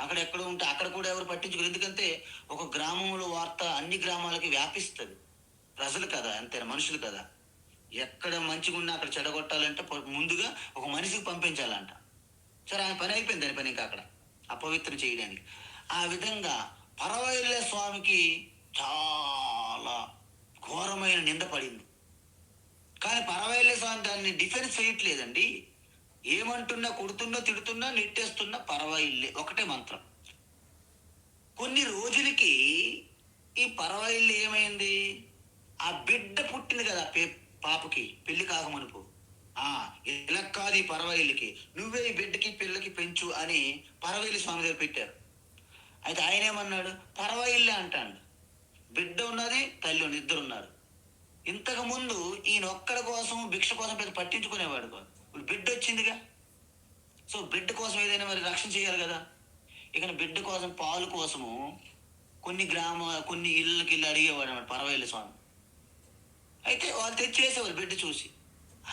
అక్కడ ఎక్కడ ఉంటే అక్కడ కూడా ఎవరు పట్టించుకోరు. ఎందుకంటే ఒక గ్రామంలో వార్త అన్ని గ్రామాలకి వ్యాపిస్తుంది. ప్రజలు కదా, అంతే, మనుషులు కదా. ఎక్కడ మంచిగా ఉన్నా అక్కడ చెడగొట్టాలంటే ముందుగా ఒక మనిషికి పంపించాలంట. సరే ఆయన పని అయిపోయింది, దాని పని ఇంకా అక్కడ అపవిత్రం చేయడానికి. ఆ విధంగా పర్వాయిల్లే స్వామికి చాలా ఘోరమైన నింద పడింది. కానీ పర్వాయిల్లే స్వామి దాన్ని డిఫెన్స్ చేయట్లేదండి. ఏమంటున్నా, కొడుతున్నా, తిడుతున్నా, నెట్టేస్తున్నా, పర్వాయిల్లే ఒకటే మంత్రం. కొన్ని రోజులకి ఈ పర్వాయిల్లే ఏమైంది, ఆ బిడ్డ పుట్టింది కదా పాపకి పెళ్లి కాకమనుపు, ఇలా కాదు ఈ పర్వాయిల్లకి, నువ్వే ఈ బిడ్డకి పిల్లకి పెంచు అని పర్వాయిల్లే స్వామి దగ్గర పెట్టారు. అయితే ఆయన ఏమన్నాడు, పర్వాయిల్లే అంటాడు. బిడ్డ ఉన్నది, తల్లి ఉన్నది, ఇద్దరు ఉన్నారు. ఇంతకు ముందు ఈయన ఒక్కడి కోసం భిక్ష కోసం పెద్ద పట్టించుకునేవాడు కాదు. ఇప్పుడు బిడ్డ వచ్చిందిగా, సో బిడ్డ కోసం ఏదైనా మరి రక్షణ చేయాలి కదా. ఇక బిడ్డ కోసం పాలు కోసము కొన్ని ఇళ్ళకి వెళ్ళి అడిగేవాడు అన్నమాట పర్వాయిల్లే స్వామి. అయితే వాళ్ళు తెచ్చేసేవారు బిడ్డ చూసి.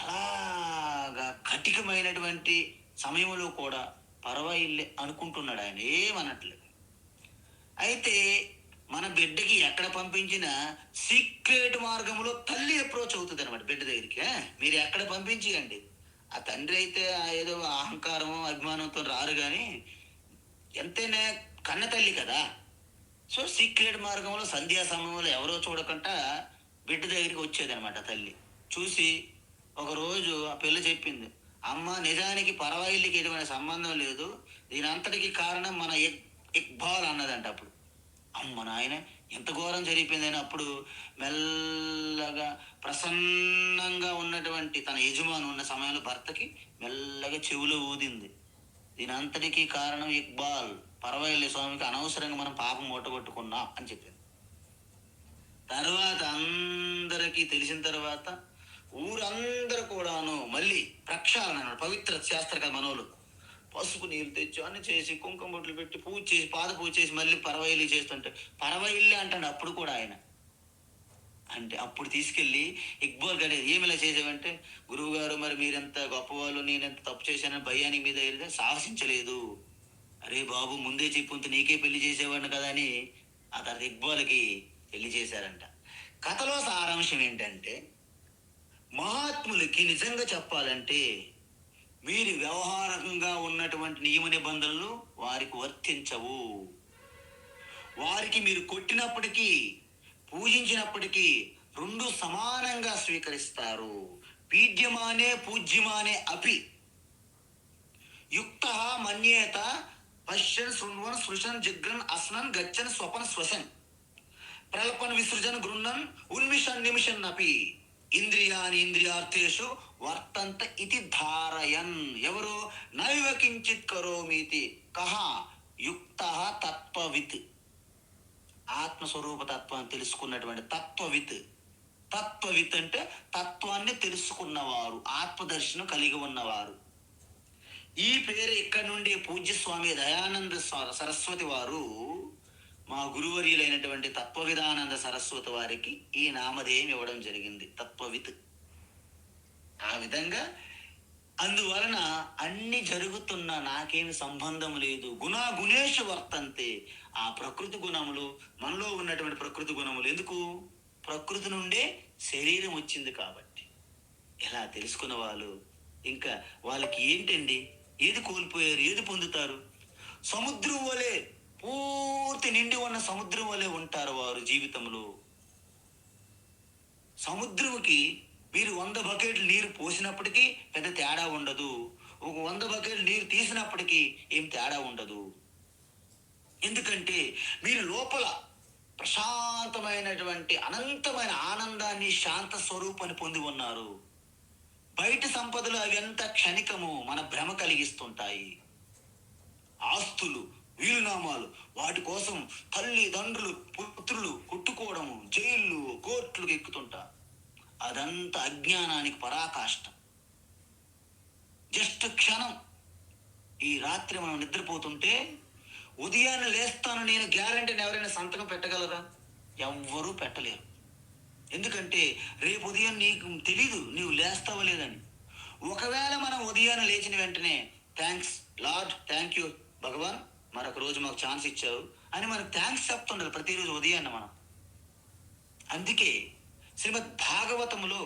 అలాగా కఠికమైనటువంటి సమయంలో కూడా పర్వాయిల్లే అనుకుంటున్నాడు ఆయన, ఏమనట్లేదు. అయితే మన బిడ్డకి ఎక్కడ పంపించినా సీక్రెట్ మార్గంలో తల్లి అప్రోచ్ అవుతుంది అనమాట బిడ్డ దగ్గరికి. మీరు ఎక్కడ పంపించండి, ఆ తండ్రి అయితే ఏదో అహంకారం అభిమానంతో రారు కానీ ఎంతైనా కన్న తల్లి కదా. సో సీక్రెట్ మార్గంలో సంధ్యా సమయంలో ఎవరో చూడకుండా బిడ్డ దగ్గరికి వచ్చేదనమాట తల్లి. చూసి ఒకరోజు ఆ పిల్ల చెప్పింది, అమ్మ నిజానికి పరవాయిల్లికి ఎటువంటి సంబంధం లేదు, దీని అంతటికి కారణం మన ఇక్బాల్ అన్నదంట. అప్పుడు అమ్మ నాయన ఎంత ఘోరం జరిగిపోయిందని అప్పుడు మెల్లగా ప్రసన్నంగా ఉన్నటువంటి తన యజమాని ఉన్న సమయంలో భర్తకి మెల్లగా చెవిలో ఊదింది, దీని అంతటికీ కారణం ఇక్బాల్, పరవాయిల్లి స్వామికి అనవసరంగా మనం పాపం మూటగొట్టుకున్నాం అని చెప్పింది. తర్వాత అందరికీ తెలిసిన తర్వాత ఊరందరూ కూడాను మళ్ళీ ప్రక్షాళన పవిత్ర శాస్త్ర కదా మనోళ్ళు, పసుపు నీళ్ళు తెచ్చి అన్ని చేసి కుంకుమ బొట్లు పెట్టి పూజ చేసి పాద పూజ చేసి మళ్ళీ పరవైల్లి చేస్తుంటే పరవైల్లి అంటాడు అప్పుడు కూడా ఆయన. అంటే అప్పుడు తీసుకెళ్ళి ఇక్బాల్ గడే ఏమి ఇలా చేసావంటే, గురువు గారు మరి మీరెంత గొప్పవాళ్ళు, నేనెంత తప్పు చేశానని భయానికి మీద అయితే సాహసించలేదు. అరే బాబు ముందే చెప్పుంటే నీకే పెళ్లి చేసేవాడిని కదా అని ఆ తర్వాత ఇక్బాల్కి పెళ్లి చేశారంట. కథలో సారాంశం ఏంటంటే, మహాత్ములకి నిజంగా చెప్పాలంటే మీరు వ్యవహారంగా ఉన్నటువంటి నియమ నిబంధనలు వారికి వర్తించవు. వారికి మీరు కొట్టినప్పటికీ పూజించినప్పటికీ రెండు సమానంగా స్వీకరిస్తారు. పీడ్యమానే పూజ్యమానే అపి యుక్త మన్యేత పశ్యన్ శృణ్వన్ సృశన్ జిగ్రన్ అస్నన్ గచ్చన్ స్వపన్ శ్వసన్ ప్రల్పన్ విసృజన్ గృహన్ ఉన్మిషన్ నిమిషన్ అపి ఇంద్రియాని ఇంద్రియార్థేషు వర్తంత ఇది ధారయన్. ఎవరు? నైవ కించిత్ కరోమీతి కహ యుక్త తత్వవిత్. ఆత్మస్వరూప తత్వాన్ని తెలుసుకున్నటువంటి తత్వవిత్. తత్వవిత్ అంటే తత్వాన్ని తెలుసుకున్నవారు, ఆత్మదర్శనం కలిగి ఉన్నవారు. ఈ పేరు ఇక్కడ నుండి పూజ్యస్వామి దయానంద సరస్వతి వారు మా గురువర్యులైనటువంటి తత్వవిధానంద సరస్వతి వారికి ఈ నామధేయం ఇవ్వడం జరిగింది, తత్వవిత్. ఆ విధంగా అందువలన అన్ని జరుగుతున్న నాకేమి సంబంధం లేదు. గుణేషు వర్తంతే. ఆ ప్రకృతి గుణములు మనలో ఉన్నటువంటి ప్రకృతి గుణములు ఎందుకు? ప్రకృతి నుండే శరీరం వచ్చింది కాబట్టి. ఇలా తెలుసుకున్న వాళ్ళు ఇంకా వాళ్ళకి ఏంటండి, ఏది కోల్పోయారు, ఏది పొందుతారు? సముద్రం వలె పూర్తి నిండి ఉన్న సముద్రం వలె ఉంటారు వారు జీవితంలో. సముద్రంకి మీరు 100 బకెట్లు నీరు పోసినప్పటికీ పెద్ద తేడా ఉండదు, ఒక 100 బకెట్లు నీరు తీసినప్పటికీ ఏం తేడా ఉండదు. ఎందుకంటే మీరు లోపల ప్రశాంతమైనటువంటి అనంతమైన ఆనందాన్ని, శాంత స్వరూపాన్ని పొంది ఉన్నారు. బయట సంపదలు అవి ఎంత క్షణికము, మన భ్రమ కలిగిస్తుంటాయి. ఆస్తులు, వీలునామాలు, వాటి కోసం తల్లిదండ్రులు పుత్రులు కొట్టుకోవడము, జైళ్ళు కోర్టులకు ఎక్కుతుంటారు. అదంతా అజ్ఞానానికి పరాకాష్టం. జస్ట్ క్షణం. ఈ రాత్రి మనం నిద్రపోతుంటే ఉదయాన్నే లేస్తాను నేను గ్యారంటీని ఎవరైనా సంతకం పెట్టగలరా? ఎవ్వరూ పెట్టలేరు. ఎందుకంటే రేపు ఉదయం నీకు తెలీదు నీవు లేస్తావో లేదని. ఒకవేళ మనం ఉదయాన్నే లేచిన వెంటనే థ్యాంక్స్ లార్డ్, థ్యాంక్ యూ భగవాన్, మరొక రోజు మాకు ఛాన్స్ ఇచ్చావు అని మనకు థ్యాంక్స్ చెప్తుండాలి ప్రతిరోజు ఉదయాన్నే మనం. అందుకే శ్రీమద్ భాగవతములో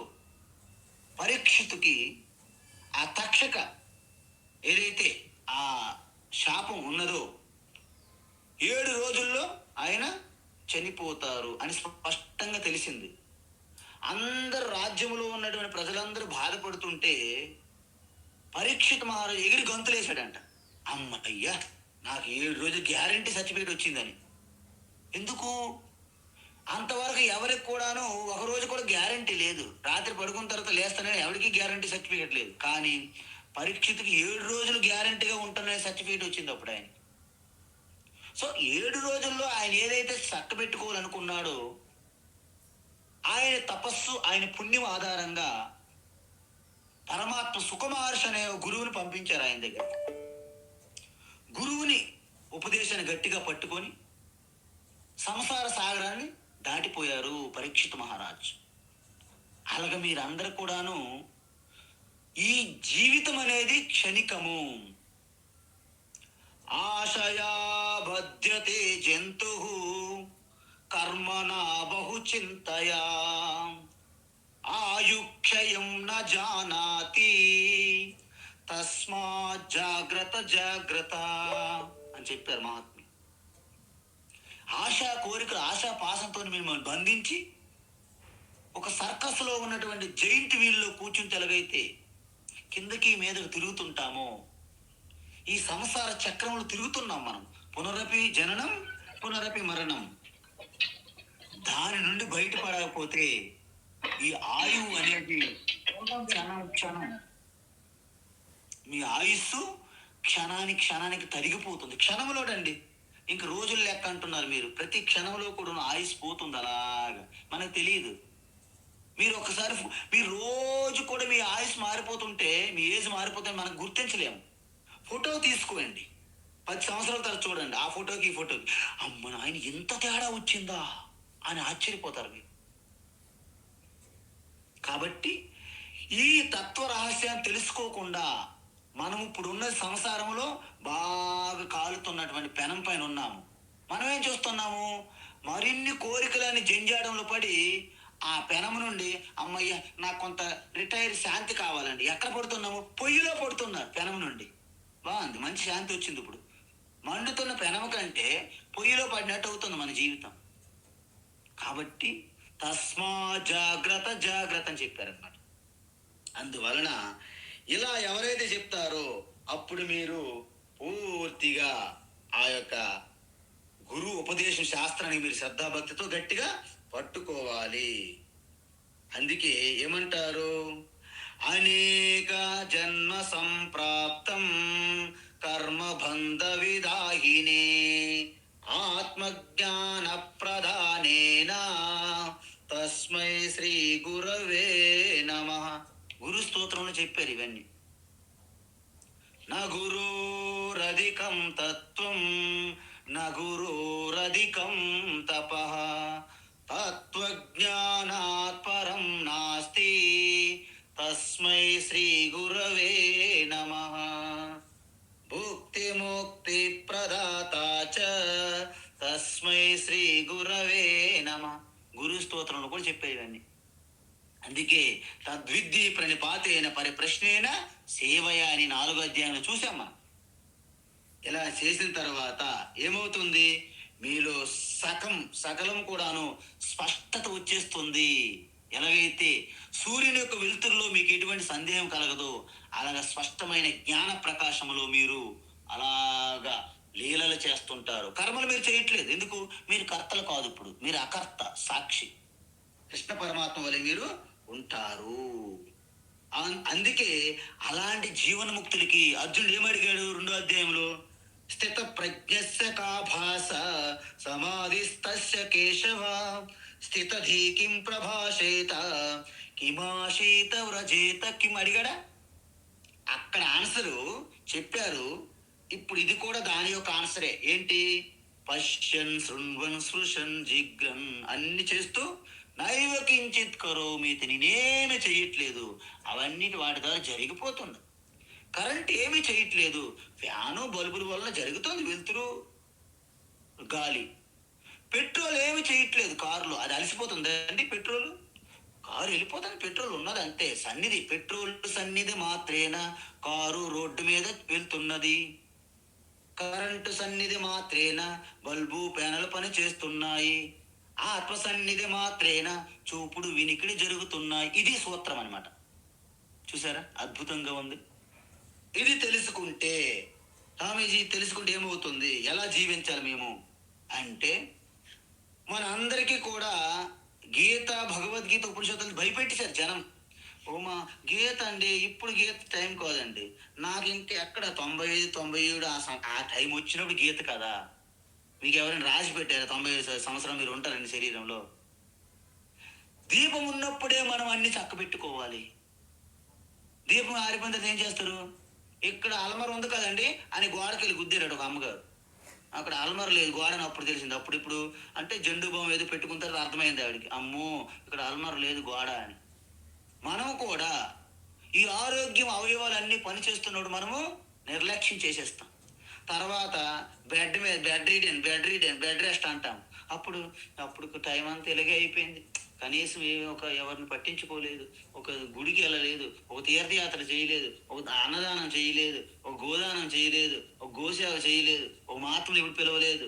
పరీక్షితుకి ఆ తక్షక ఏదైతే ఆ శాపం ఉన్నదో 7 రోజుల్లో ఆయన చనిపోతారు అని స్పష్టంగా తెలిసింది. అందరు రాజ్యములో ఉన్నటువంటి ప్రజలందరూ బాధపడుతుంటే పరీక్షిత్ మహారాజు ఎగిరి గంతులేశాడంట, అమ్మయ్యా నాకు 7 రోజులు గ్యారంటీ సర్టిఫికేట్ వచ్చిందని. ఎందుకు? అంతవరకు ఎవరికి కూడాను ఒక రోజు కూడా గ్యారంటీ లేదు. రాత్రి పడుకున్న తర్వాత లేస్తానని ఎవరికి గ్యారంటీ సర్టిఫికేట్ లేదు. కానీ పరీక్షిత్కి 7 రోజులు గ్యారంటీగా ఉంటున్న సర్టిఫికేట్ వచ్చింది అప్పుడు ఆయన. సో 7 రోజుల్లో ఆయన ఏదైతే చక్కబెట్టుకోవాలనుకున్నాడో ఆయన తపస్సు, ఆయన పుణ్యం ఆధారంగా పరమాత్మ సుఖమహర్షి అనే గురువుని పంపించారు ఆయన దగ్గర. గురువుని ఉపదేశాన్ని గట్టిగా పట్టుకొని సంసార సాగరాన్ని దాటిపోయారు పరీక్షిత్ మహారాజ్. అలాగే మీరందరూ కూడాను ఈ జీవితం అనేది క్షణికము. ఆశయా బధ్యతే జంతు కర్మణా బహు చింతయా ఆయుక్షయం న జానాతి తస్మా జాగ్రత్త జాగ్రత్త అని చెప్పారు మహాత్ములు. ఆశా కోరికలు, ఆశా పాసంతో మిమ్మల్ని బంధించి ఒక సర్కస్లో ఉన్నటువంటి జైంట్ వీల్లో కూర్చుని ఎలాగైతే కిందకి మీదకి తిరుగుతుంటామో, ఈ సంసార చక్రంలో తిరుగుతున్నాం మనం. పునరపి జననం, పునరపి మరణం. దాని నుండి బయటపడకపోతే ఈ ఆయువు అనేది క్షణం క్షణం, మీ ఆయుస్సు క్షణానికి తరిగిపోతుంది. క్షణంలోనండి, ఇంక రోజులు లెక్క అంటున్నారు మీరు. ప్రతి క్షణంలో కూడా ఆయుస్ పోతుంది అలాగా, మనకు తెలియదు. మీరు ఒకసారి మీరు రోజు కూడా మీ ఆయుస్ మారిపోతుంటే, మీ ఏజ్ మారిపోతుంటే మనకు గుర్తించలేము. ఫోటో తీసుకోండి, 10 సంవత్సరాల తర్వాత చూడండి, ఆ ఫోటోకి ఈ ఫోటోకి, అమ్మ నాయన ఎంత తేడా వచ్చిందా అని ఆశ్చర్యపోతారు మీరు. కాబట్టి ఈ తత్వ రహస్యాన్ని తెలుసుకోకుండా మనం ఇప్పుడున్న సంసారంలో బాగా కాలుతున్నటువంటి పెనం పైన ఉన్నాము. మనం ఏం చూస్తున్నాము? మరిన్ని కోరికలని జంజాడంలో పడి ఆ పెనం నుండి అమ్మయ్య నాకు కొంత రిటైర్ శాంతి కావాలండి. ఎక్కడ పడుతున్నాము? పొయ్యిలో పడుతున్నారు పెనం నుండి. బాగుంది, మంచి శాంతి వచ్చింది. ఇప్పుడు మండుతున్న పెనం కంటే పొయ్యిలో పడినట్టు అవుతుంది మన జీవితం. కాబట్టి తస్మా జాగ్రత్త జాగ్రత్త అని చెప్పారన్నమాట. అందువలన ఇలా ఎవరైతే చెప్తారో అప్పుడు మీరు పూర్తిగా ఆ యొక్క గురువు ఉపదేశం శాస్త్రానికి మీరు శ్రద్ధాభక్తితో గట్టిగా పట్టుకోవాలి. అందుకే ఏమంటారు? అనేక జన్మ సంప్రాప్తం కర్మబంధ విదాహినే ఆత్మజ్ఞాన ప్రధానేన తస్మై శ్రీ గురవే నమః. గురు స్తోత్రంలో చెప్పారు ఇవన్నీ. నా గురోరధికం తత్వం నా గురోరధికం తపః తత్వజ్ఞానాత్ పరం నాస్తి తస్మై శ్రీ గురవే నమః. భుక్తి ముక్తి ప్రదాత చ తస్మై శ్రీ గురవే నమః. గురు స్తోత్రంలో కూడా చెప్పారు ఇవన్నీ. అందుకే తద్విద్ధి ప్రణిపాతేన పరిప్రశ్నేన సేవయ అని 4వ అధ్యాయంలో చూసాం మనం. ఇలా చేసిన తర్వాత ఏమవుతుంది? మీలో సకలం కూడాను స్పష్టత వచ్చేస్తుంది. ఎలాగైతే సూర్యుని యొక్క వెలుతురులో మీకు ఎటువంటి సందేహం కలగదో, అలాగా స్పష్టమైన జ్ఞాన ప్రకాశంలో మీరు అలాగా లీలలు చేస్తుంటారు. కర్మలు మీరు చేయట్లేదు. ఎందుకు? మీరు కర్తలు కాదు, ఇప్పుడు మీరు అకర్త, సాక్షి. కృష్ణ పరమాత్మ వలె మీరు ఉంటారు. అందుకే అలాంటి జీవన్ముక్తులకి అర్జునుడు ఏమడిగాడు 2వ అధ్యాయంలో? స్థిత ప్రజ్ఞస్య కా భాస సమాధిస్తస్య కేశవ స్థితధీ కిం ప్రభాషేత కిమాశీత వ్రజేత కిం అడిగాడా? అక్కడ ఆన్సరు చెప్పారు. ఇప్పుడు ఇది కూడా దాని యొక్క ఆన్సరే. ఏంటి? పశ్యన్ శృణ్వన్ స్పృశన్ జిగ్రన్ అన్ని చేస్తూ నైవ కించిత్ కరోమి, నేనేమి చెయ్యట్లేదు. అవన్నీ వాటి ద్వారా జరిగిపోతుంది. కరెంట్ ఏమి చేయట్లేదు. ఫ్యాను బల్బుల వల్ల జరుగుతుంది వెలుతురు, గాలి. పెట్రోల్ ఏమి చేయట్లేదు కారులో. అది అలసిపోతుంది అండి పెట్రోల్. కారు వెళ్ళిపోతుంది, పెట్రోల్ ఉన్నది అంతే. సన్నిధి, పెట్రోల్ సన్నిధి మాత్రేనా కారు రోడ్డు మీద వెళ్తున్నది. కరెంటు సన్నిధి మాత్రేనా బల్బు ప్యానల్ పని చేస్తున్నాయి. ఆత్మ సన్నిధి మాత్రేనా చూపుడు వినికిడి జరుగుతున్నాయి. ఇది సూత్రం అన్నమాట. చూసారా, అద్భుతంగా ఉంది. ఇది తెలుసుకుంటే, స్వామీజీ తెలుసుకుంటే ఏమవుతుంది? ఎలా జీవించాలి మేము అంటే, మన అందరికీ కూడా గీత, భగవద్గీత, ఉపనిషత్తులు భయపెట్టేశారు జనం. ఓమా గీత అండి, ఇప్పుడు గీత టైం కాదండి. నాకు ఇంకా ఎక్కడ 95, 97 ఆ టైం వచ్చినప్పుడు గీత కదా. మీకు ఎవరైనా రాసి పెట్టారు 95 సంవత్సరం మీరు ఉంటారండి శరీరంలో? దీపం ఉన్నప్పుడే మనం అన్ని చక్క పెట్టుకోవాలి. దీపం ఆరిపోయిన తర్వాత ఏం చేస్తారు? ఇక్కడ అల్మర ఉంది కదండి అని గోడకి వెళ్ళి గుద్దారు ఒక అమ్మగారు. అక్కడ అల్మర లేదు, గోడని అప్పుడు తెలిసింది. ఇప్పుడు అంటే జెండు బామ్ ఏదో పెట్టుకుంటారు, అర్థమైంది ఆవిడికి. అమ్మో ఇక్కడ అల్మర లేదు, గోడ అని. మనం కూడా ఈ ఆరోగ్యం అవయవాలన్నీ పనిచేస్తున్నప్పుడు మనము నిర్లక్ష్యం చేసేస్తాం. తర్వాత బెడ్ మీద బెడ్ రెస్ట్ అంటాం. అప్పుడు టైం అంతా ఇలాగే అయిపోయింది, కనీసం ఏమి ఎవరిని పట్టించుకోలేదు, ఒక గుడికి వెళ్ళలేదు, ఒక తీర్థయాత్ర చేయలేదు, ఒక అన్నదానం చేయలేదు, ఒక గోదానం చేయలేదు, ఒక గోసేవ చేయలేదు, ఒక మాత్రలు ఇప్పుడు పిలవలేదు.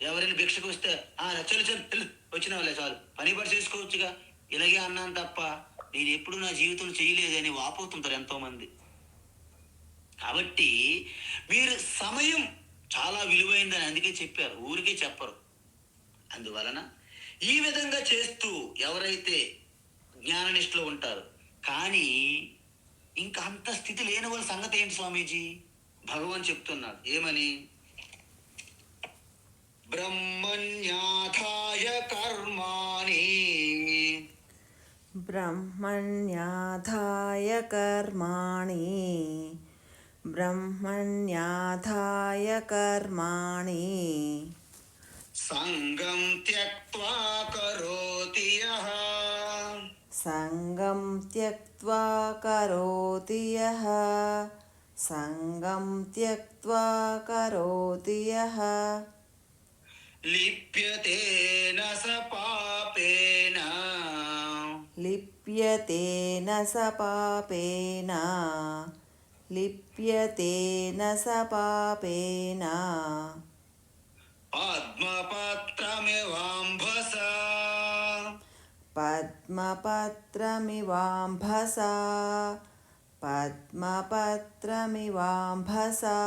ఎవరైనా భిక్షకు వస్తే చలు చలు చలు వచ్చిన వాళ్ళే చాలు, పని పడి చేసుకోవచ్చుగా, ఇలాగే అన్నాను తప్ప నేను ఎప్పుడు నా జీవితం చేయలేదని వాపోతుంటారు ఎంతోమంది. కాబట్టి మీరు సమయం చాలా విలువైందని అందుకే చెప్పారు, ఊరికే చెప్పరు. అందువలన ఈ విధంగా చేస్తూ ఎవరైతే జ్ఞాననిష్టలో ఉంటారు, కానీ ఇంకా అంత స్థితి లేని వాళ్ళ సంగతి ఏంటి స్వామీజీ? భగవాన్ చెప్తున్నాడు ఏమని? బ్రహ్మణ్యాథాయ కర్మాణి, బ్రహ్మణ్యాధాయ కర్మాణి, బ్రహ్మణ్యాధాయ కర్మాణి, సంగం త్యక్త్వా కరోతి యః, సంగం త్యక్త్వా కరోతి యః, సంగం త్యక్త్వా కరోతి యః, లిప్యతేన స పాపేన, లిప్యతేన స పాపేన, లిప్యతేన స పాపేన, పద్మపత్రమివాంభస, పద్మపత్రమివాంభసా, పద్మపత్రమివాంభసా,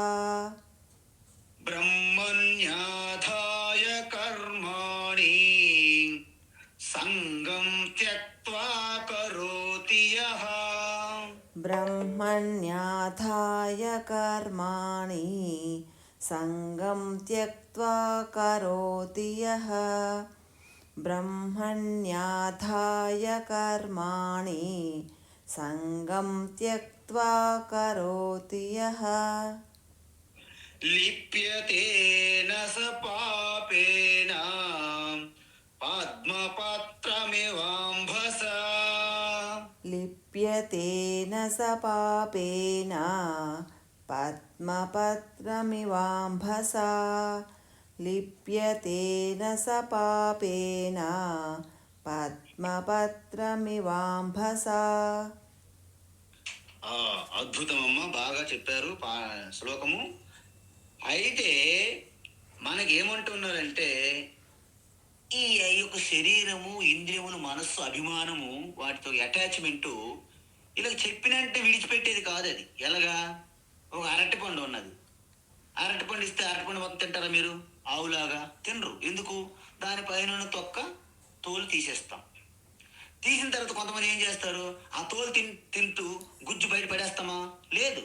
బ్రహ్మణ్యాధాయ కర్మాణి సంగం త్యక్త్వా కరోతి యః, బ్రహ్మణ్యాధాయ కర్మాణి సంగం త్యక్త్వా కరోతి యః, బ్రహ్మణ్యాధాయ కర్మాణి సంగం త్యక్త్వా కరోతి యః, లిప్యతేన స పాపేన పద్మపత్రమివాంభస, లిప్యతేన స పాపేన పద్మపత్రమివాంభసా, లిప్యతేన స పాపేన పద్మపత్రమివాంభసా. అద్భుతమమ్మా, బాగా చెప్పారు శ్లోకము. అయితే మనకేమంటున్నారంటే ఈ యొక్క శరీరము, ఇంద్రియములు, మనస్సు, అభిమానము, వాటితో అటాచ్మెంటు ఇలా చెప్పినంటే విడిచిపెట్టేది కాదు. అది ఎలాగా? ఒక అరటిపండు ఉన్నది, అరటిపండు ఇస్తే అరటిపండు మొత్తం తింటారా మీరు? ఆవులాగా తినరు. ఎందుకు? దానిపైన తొక్క తోలు తీసేస్తాం. తీసిన తర్వాత కొంతమంది ఏం చేస్తారు, ఆ తోలు తింటూ గుజ్జు బయట పడేస్తామా? లేదు,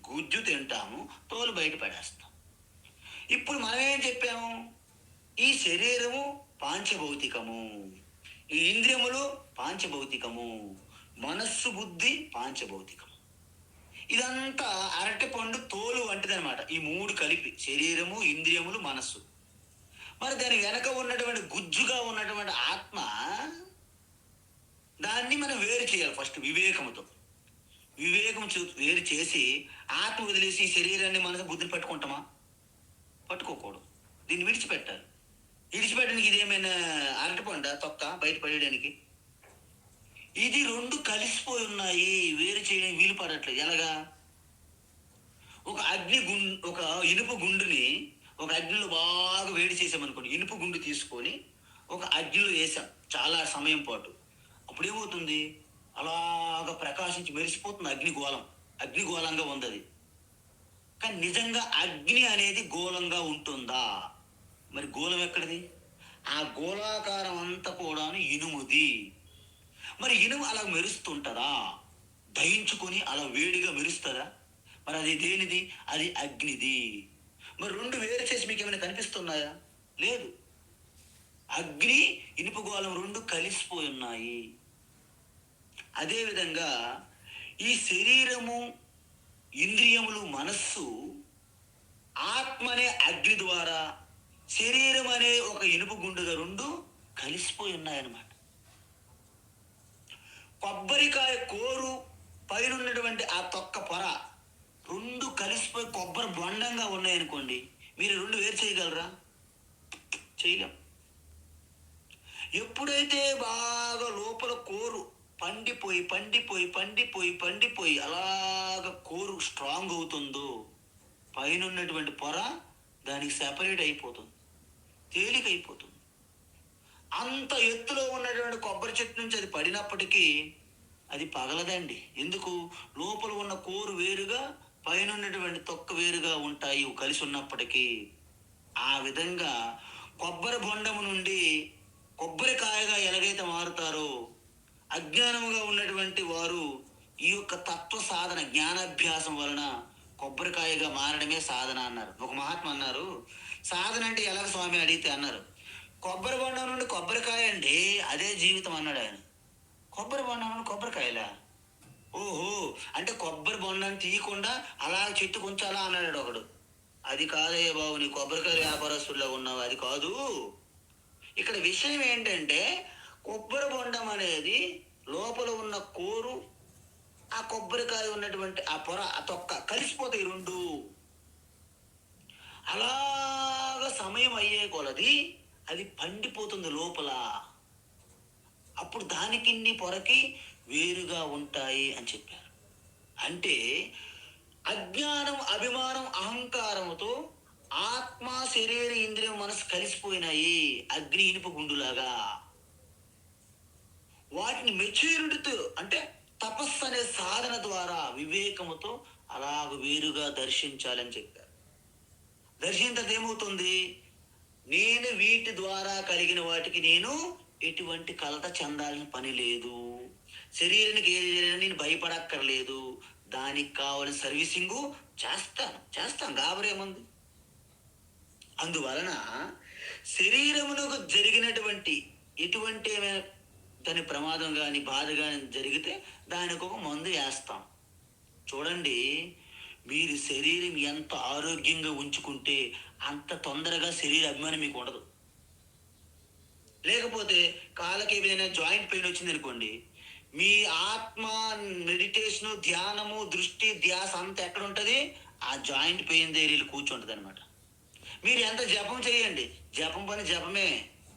గుజ్జు తింటాము, తోలు బయట పడేస్తాం. ఇప్పుడు మనం ఏం చెప్పాము? ఈ శరీరము పాంచభౌతికము, ఈ ఇంద్రియములు పాంచభౌతికము, మనస్సు, బుద్ధి పాంచభౌతికము. ఇదంతా అరటి పండు తోలు వంటిదనమాట. ఈ మూడు కలిపి శరీరము, ఇంద్రియములు, మనస్సు. మరి దాని వెనక ఉన్నటువంటి గుజ్జుగా ఉన్నటువంటి ఆత్మ, దాన్ని మనం వేరు చేయాలి ఫస్ట్ వివేకముతో. వివేకం వేరు చేసి ఆత్మ వదిలేసి శరీరాన్ని, మనసు, బుద్ధిని పట్టుకుంటామా? పట్టుకోకూడదు. దీన్ని విడిచిపెట్టాలి. విడిచిపెట్టడానికి ఇదేమైనా అరటిపండ తొక్క బయట పడేయడానికి? ఇది రెండు కలిసిపోయి ఉన్నాయి, వేరు చేయడానికి వీలు పడట్లేదు. ఎలాగా? ఒక ఒక ఇనుప గుండుని ఒక అగ్నిలో బాగా వేడి చేసామనుకోండి, ఇనుప గుండు తీసుకొని ఒక అగ్నిలో వేసాం చాలా సమయం పాటు, అప్పుడు ఏమవుతుంది? అలాగ ప్రకాశించి మెరిసిపోతుంది అగ్నిగోళం. అగ్నిగోళంగా ఉంది అది. కానీ నిజంగా అగ్ని అనేది గోళంగా ఉంటుందా? మరి గోళం ఎక్కడిది? ఆ గోళాకారం అంతా కూడా ఇనుముది. మరి ఇనుము అలా మెరుస్తుంటుందా? దహించుకొని అలా వేడిగా మెరుస్తుందా? మరి అది దేనిది? అది అగ్నిది. మరి రెండు వేరు చేసి మీకు ఏమైనా కనిపిస్తున్నాయా? లేదు. అగ్ని, ఇనుప గోళం రెండు కలిసిపోయి ఉన్నాయి. అదేవిధంగా ఈ శరీరము, ఇంద్రియములు, మనస్సు, ఆత్మ అనే అగ్ని ద్వారా శరీరం అనే ఒక ఇనుప గుండుగా రెండు కలిసిపోయి ఉన్నాయన్నమాట. కొబ్బరికాయ కోరు పైన ఉన్నటువంటి ఆ తొక్క పొర రెండు కలిసిపోయి కొబ్బరి బొండంగా ఉన్నాయనుకోండి, మీరు రెండు వేరు చేయగలరా? చేయలేం. ఎప్పుడైతే బాగా లోపల కోరు పండిపోయి పండిపోయి పండిపోయి పండిపోయి అలాగ కోరు స్ట్రాంగ్ అవుతుందో పైన ఉన్నటువంటి పొర దానికి సెపరేట్ అయిపోతుంది, తేలికైపోతుంది. అంత ఎత్తులో ఉన్నటువంటి కొబ్బరి చెట్టు నుంచి అది పడినప్పటికీ అది పగలదండి. ఎందుకు? లోపల ఉన్న కోరు వేరుగా పైన ఉన్నటువంటి తొక్క వేరుగా ఉంటాయి, ఇవి కలిసి ఉన్నప్పటికీ. ఆ విధంగా కొబ్బరి బొండము నుండి కొబ్బరికాయగా ఎలాగైతే మారుతారో అజ్ఞానముగా ఉన్నటువంటి వారు ఈ యొక్క తత్వ సాధన జ్ఞానాభ్యాసం వలన కొబ్బరికాయగా మారడమే సాధన అన్నారు. ఒక మహాత్మ అన్నారు, సాధన అంటే ఎలాగ స్వామి అడిగితే అన్నారు, కొబ్బరి బొండం నుండి కొబ్బరికాయ అండి, అదే జీవితం అన్నాడు ఆయన. కొబ్బరి బొండం నుండి కొబ్బరికాయలా? ఓహో, అంటే కొబ్బరి బొండాన్ని తీయకుండా అలా చెట్టు కొంచాలా అన్నాడు ఒకడు. అది కాదయ్య బాబు, నీ కొబ్బరికాయ వ్యాపారస్తుల్లో ఉన్నావు, అది కాదు. ఇక్కడ విషయం ఏంటంటే కొబ్బరి బొండం అనేది లోపల ఉన్న కోరు, ఆ కొబ్బరికాయ ఉన్నటువంటి ఆ పొర, ఆ తొక్క కలిసిపోతాయి రెండు. అలాగా సమయం అయ్యే కొలది అది పండిపోతుంది లోపల. అప్పుడు దానికి పొరకి వేరుగా ఉంటాయి అని చెప్పారు. అంటే అజ్ఞానం, అభిమానం, అహంకారముతో ఆత్మ, శరీర, ఇంద్రియం, మనసు కలిసిపోయినాయి అగ్ని ఇనుప గుండులాగా. వాటిని మెచ్యూరిటీతో అంటే తపస్సు అనే సాధన ద్వారా వివేకముతో అలాగ వేరుగా దర్శించాలని చెప్పారు. దర్శించడం ఏమవుతుంది? నేను వీటి ద్వారా కలిగిన వాటికి నేను ఎటువంటి కలత చెందాల్సిన పని లేదు, శరీరానికి ఏది జరిగినా నేను భయపడక్కర్లేదు, దానికి కావాల్సిన సర్వీసింగు చేస్తాను గాబరేముంది. అందువలన శరీరమునకు జరిగినటువంటి ఎటువంటి దాని ప్రమాదం కానీ బాధ కానీ జరిగితే దానికి ఒక మందు వేస్తాం. చూడండి, మీరు శరీరం ఎంత ఆరోగ్యంగా ఉంచుకుంటే అంత తొందరగా శరీర అభిమానం మీకు ఉండదు. లేకపోతే కాళ్ళకి ఏదైనా జాయింట్ పెయిన్ వచ్చింది అనుకోండి, మీ ఆత్మ, మెడిటేషను, ధ్యానము, దృష్టి, ధ్యాస అంతా ఎక్కడ ఉంటుంది? ఆ జాయింట్ పెయిన్ దగ్గర కూర్చుంటుంది అనమాట. మీరు ఎంత జపం చేయండి, జపం పని జపమే,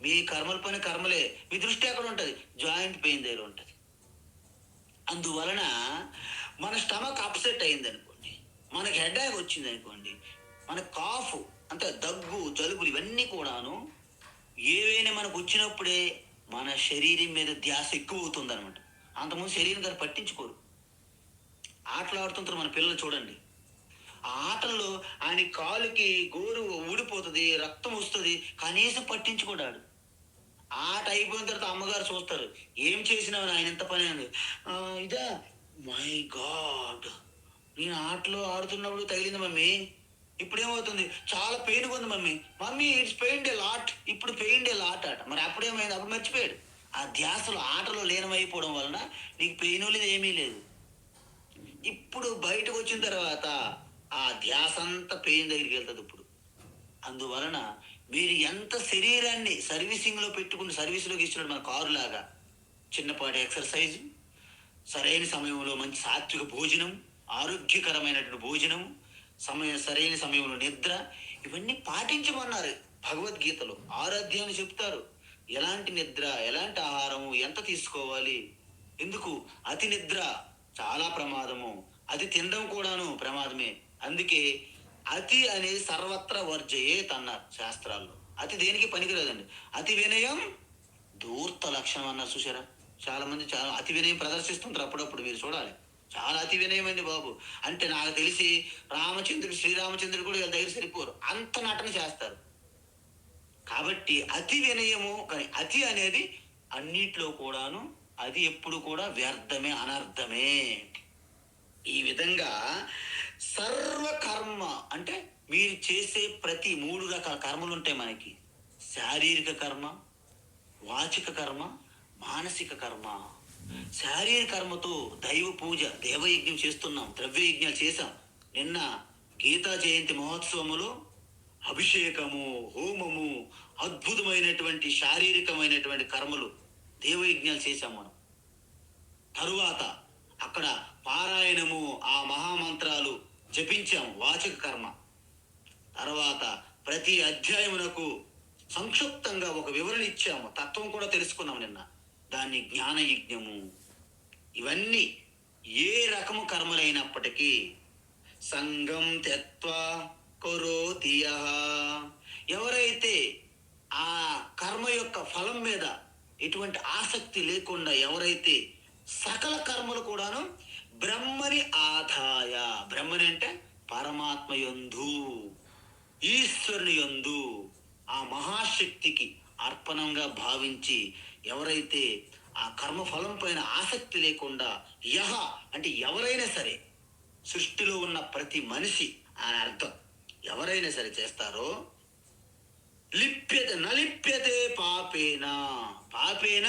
మీ కర్మల పని కర్మలే, మీ దృష్టి ఎక్కడ ఉంటుంది? జాయింట్ పెయిన్ దగ్గర ఉంటుంది. అందువలన మన స్టమక్ అప్సెట్ అయింది అనుకోండి, మనకి హెడేక్ వచ్చింది అనుకోండి, మన కాఫ్ అంటే దగ్గు, జలుబులు ఇవన్నీ కూడాను ఏవైనా మనకు వచ్చినప్పుడే మన శరీరం మీద ధ్యాస ఎక్కువ అవుతుంది అనమాట. అంతకుముందు శరీరం గారు పట్టించుకోరు. ఆటలు ఆడుతుంటారు మన పిల్లలు చూడండి, ఆ ఆటల్లో ఆయన కాలుకి గోరు ఊడిపోతుంది, రక్తం వస్తుంది, కనీసం పట్టించుకోడాడు. ఆట అయిపోయిన తర్వాత అమ్మగారు చూస్తారు, ఏం చేసినావు ఆయన ఇంత పని అని. ఇదా, మై గాడ్, నేను ఆటలో ఆడుతున్నప్పుడు తగిలింది మమ్మీ, ఇప్పుడు ఏమవుతుంది? చాలా పెయిన్ ఉంది mummy it's pain a lot, ఇప్పుడు పెయిన్ ఏ లాట్ ఆట. మరి అప్పుడేమైంది? అప్పుడు మర్చిపోయాడు. ఆ ధ్యాసలో ఆటలో లీనమైపోవడం వలన నీకు పెయిన్ లేదు, ఏమీ లేదు. ఇప్పుడు బయటకు వచ్చిన తర్వాత ఆ ధ్యాస అంతా పెయిన్ దగ్గరికి వెళ్తుంది ఇప్పుడు. అందువలన మీరు ఎంత శరీరాన్ని సర్వీసింగ్లో పెట్టుకుని సర్వీస్లోకి ఇచ్చినట్టు మన కారు లాగా చిన్నపాటి ఎక్సర్సైజ్, సరైన సమయంలో మంచి సాత్విక భోజనం, ఆరోగ్యకరమైనటువంటి భోజనం, సరైన సమయంలో నిద్ర, ఇవన్నీ పాటించమన్నారు భగవద్గీతలో. 6 అధ్యాయాలు చెప్తారు ఎలాంటి నిద్ర, ఎలాంటి ఆహారము, ఎంత తీసుకోవాలి. ఎందుకు? అతి నిద్ర చాలా ప్రమాదము, అతి తినడం కూడాను ప్రమాదమే. అందుకే అతి అనేది సర్వత్ర వర్జయేత్ అన్నారు శాస్త్రాల్లో. అతి దేనికి పనికిరాదండి. అతి వినయం ధూర్త లక్షణం అన్నారు చూసారా. చాలా మంది చాలా అతి వినయం ప్రదర్శిస్తుంటారు, అప్పుడప్పుడు మీరు చూడాలి. చాలా అతి వినయం అండి బాబు. అంటే నాకు తెలిసి శ్రీరామచంద్రుడు కూడా వీళ్ళ దగ్గర సరిపోరు, అంత నటన చేస్తారు. కాబట్టి అతి వినయము, కానీ అతి అనేది అన్నిట్లో కూడాను అది ఎప్పుడు కూడా వ్యర్థమే, అనర్థమే. ఈ విధంగా సర్వకర్మ అంటే మీరు చేసే ప్రతి 3 రకాల కర్మలు ఉంటాయి మనకి. శారీరక కర్మ, వాచిక కర్మ, మానసిక కర్మ. శారీరక కర్మతో దైవ పూజ, దేవయజ్ఞం చేస్తున్నాం, ద్రవ్యయజ్ఞాలు చేశాం. నిన్న గీతా జయంతి మహోత్సవములో అభిషేకము, హోమము, అద్భుతమైనటువంటి శారీరకమైనటువంటి కర్మలు, దేవయజ్ఞాలు చేశాం మనం. తరువాత అక్కడ పారాయణము, ఆ మహామంత్రాలు జపించాం, వాచక కర్మ. తర్వాత ప్రతి అధ్యాయమునకు సంక్షిప్తంగా ఒక వివరణ ఇచ్చాము, తత్వం కూడా తెలుసుకున్నాము నిన్న. దాన్ని జ్ఞాన యజ్ఞము. ఇవన్నీ ఏ రకము కర్మలైనప్పటికీ సంగం త్యక్త్వా కరోతి యః, ఎవరైతే ఆ కర్మ యొక్క ఫలం మీద ఎటువంటి ఆసక్తి లేకుండా ఎవరైతే సకల కర్మలు కూడాను బ్రహ్మని ఆదాయ, బ్రహ్మని అంటే పరమాత్మ యందు, ఈశ్వరుని యందు, ఆ మహాశక్తికి అర్పణంగా భావించి ఎవరైతే ఆ కర్మ ఫలం పైన ఆసక్తి లేకుండా, యహ అంటే ఎవరైనా సరే, సృష్టిలో ఉన్న ప్రతి మనిషి అని అర్థం, ఎవరైనా సరే చేస్తారో లిప్యతే నలిప్యతే పాపేన, పాపేన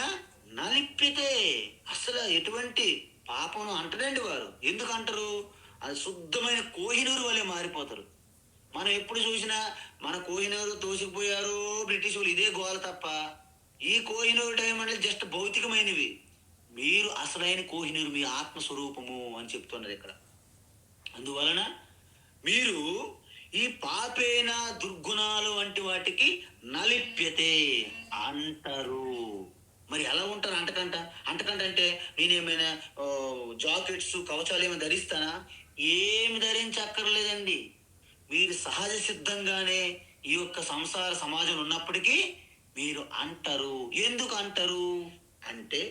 నలిప్యతే, అసలు ఎటువంటి పాపను అంటరండి వారు. ఎందుకు అంటారు? అది శుద్ధమైన కోహినూరు వలె మారిపోతారు. మనం ఎప్పుడు చూసినా మన కోహినూరు తోసిపోయారు బ్రిటిష్ వాళ్ళు, ఇదే గోల తప్ప ఈ కోహినూరు టైం అంటే జస్ట్ భౌతికమైనవి. మీరు అసలైన కోహినూరు మీ ఆత్మస్వరూపము అని చెప్తున్నారు ఇక్కడ. అందువలన మీరు ఈ పాపేన దుర్గుణాలు వంటి వాటికి నలిప్యతే అంటారు. మరి ఎలా ఉంటారు? అంటకంట అంటే నేనేమైనా జాకెట్స్ కవచాలు ఏమైనా ధరిస్తానా? ఏమి ధరించక్కర్లేదండి. మీరు సహజ సిద్ధంగానే ఈ యొక్క సంసార సమాజంలో ఉన్నప్పటికీ మీరు అంటారు. ఎందుకు అంటారు అంటే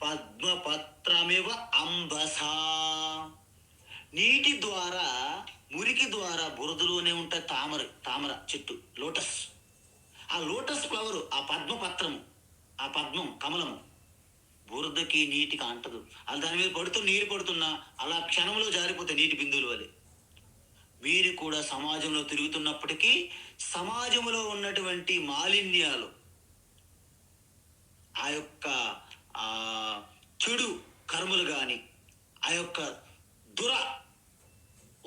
పద్మపత్రమివ అంబసా, నీటి ద్వారా మురికి ద్వారా బురదలోనే ఉంటాయి తామర చెట్టు, లోటస్. ఆ లోటస్ ఫ్లవర్, ఆ పద్మపత్రము, ఆ పద్మం కమలము బురదకి నీటికి అంటదు. అది దాని మీద పడుతూ నీరు పడుతున్నా అలా క్షణంలో జారిపోతాయి నీటి బిందువుల వలె. మీరు కూడా సమాజంలో తిరుగుతున్నప్పటికీ సమాజంలో ఉన్నటువంటి మాలిన్యాలు, ఆ యొక్క ఆ చెడు కర్మలు కానీ, ఆ యొక్క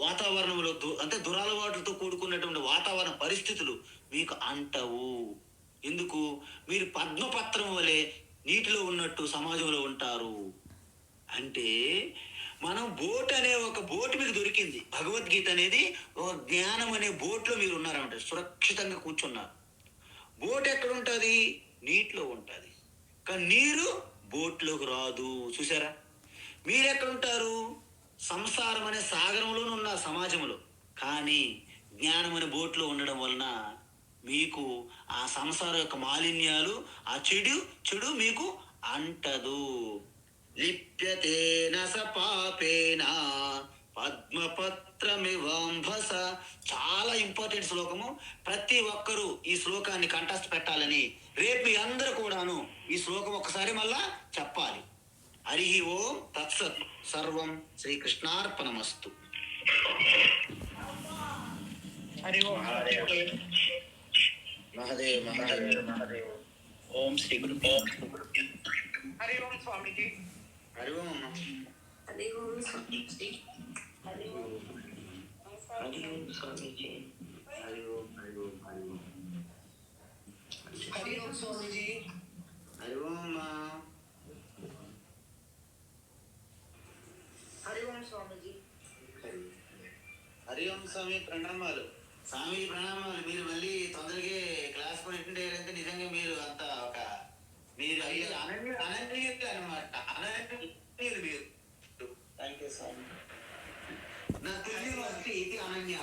వాతావరణంలో అంటే దురలవాట్లతో కూడుకున్నటువంటి వాతావరణ పరిస్థితులు మీకు అంటవు. ఎందుకు? మీరు పద్మపత్రం వలె నీటిలో ఉన్నట్టు సమాజంలో ఉంటారు. అంటే మనం బోట్ అనే ఒక బోట్ మీకు దొరికింది. భగవద్గీత అనేది ఒక జ్ఞానం అనే బోట్లో మీరు ఉన్నారంటే సురక్షితంగా కూర్చున్నారు. బోట్ ఎక్కడ ఉంటుంది? నీటిలో ఉంటుంది. కానీ నీరు బోట్లోకి రాదు. చూసారా? మీరు ఎక్కడ ఉంటారు? సంసారం అనే సాగరంలోనే ఉన్న సమాజంలో. కానీ జ్ఞానం అనే బోట్లో ఉండడం వలన మీకు ఆ సంసారం యొక్క మాలిన్యాలు, ఆ చెడు మీకు అంటదు. లిప్యతే నస పాపేన పద్మపత్రమివాంభస. చాలా ఇంపార్టెంట్ శ్లోకము. ప్రతి ఒక్కరూ ఈ శ్లోకాన్ని కంఠస్థ పెట్టాలని రేపు మీ అందరూ కూడాను ఈ శ్లోకం ఒకసారి మళ్ళా చెప్పాలి. హరి ఓం తత్సత్. సర్వం శ్రీకృష్ణార్పణమస్తు. హరి ఓం మహదేవ్ మహదేవ్. ఓం శ్రీ గురు. హరి ఓం స్వామిజీ. హరి ఓం. హరి ఓం స్వామిజీ. హరి ఓం స్వామిజీ. హరి ఓం హరి ఓం హరి ఓం. హరి ఓం స్వామిజీ. హరి ఓం. హరి ఓం స్వామిజీ. హరి ఓం స్వామి ప్రణామాలు. స్వామి ప్రణామాలు. మీరు మళ్ళీ తొందరగా క్లాస్ కూడా అటెండ్ అయ్యారంటే నిజంగా మీరు అంత ఒక మీరు అనన్యులు అనమాట. అనన్యులు మీరు. థ్యాంక్ యూ స్వామి. నా తెలియదు ఇది అనన్య.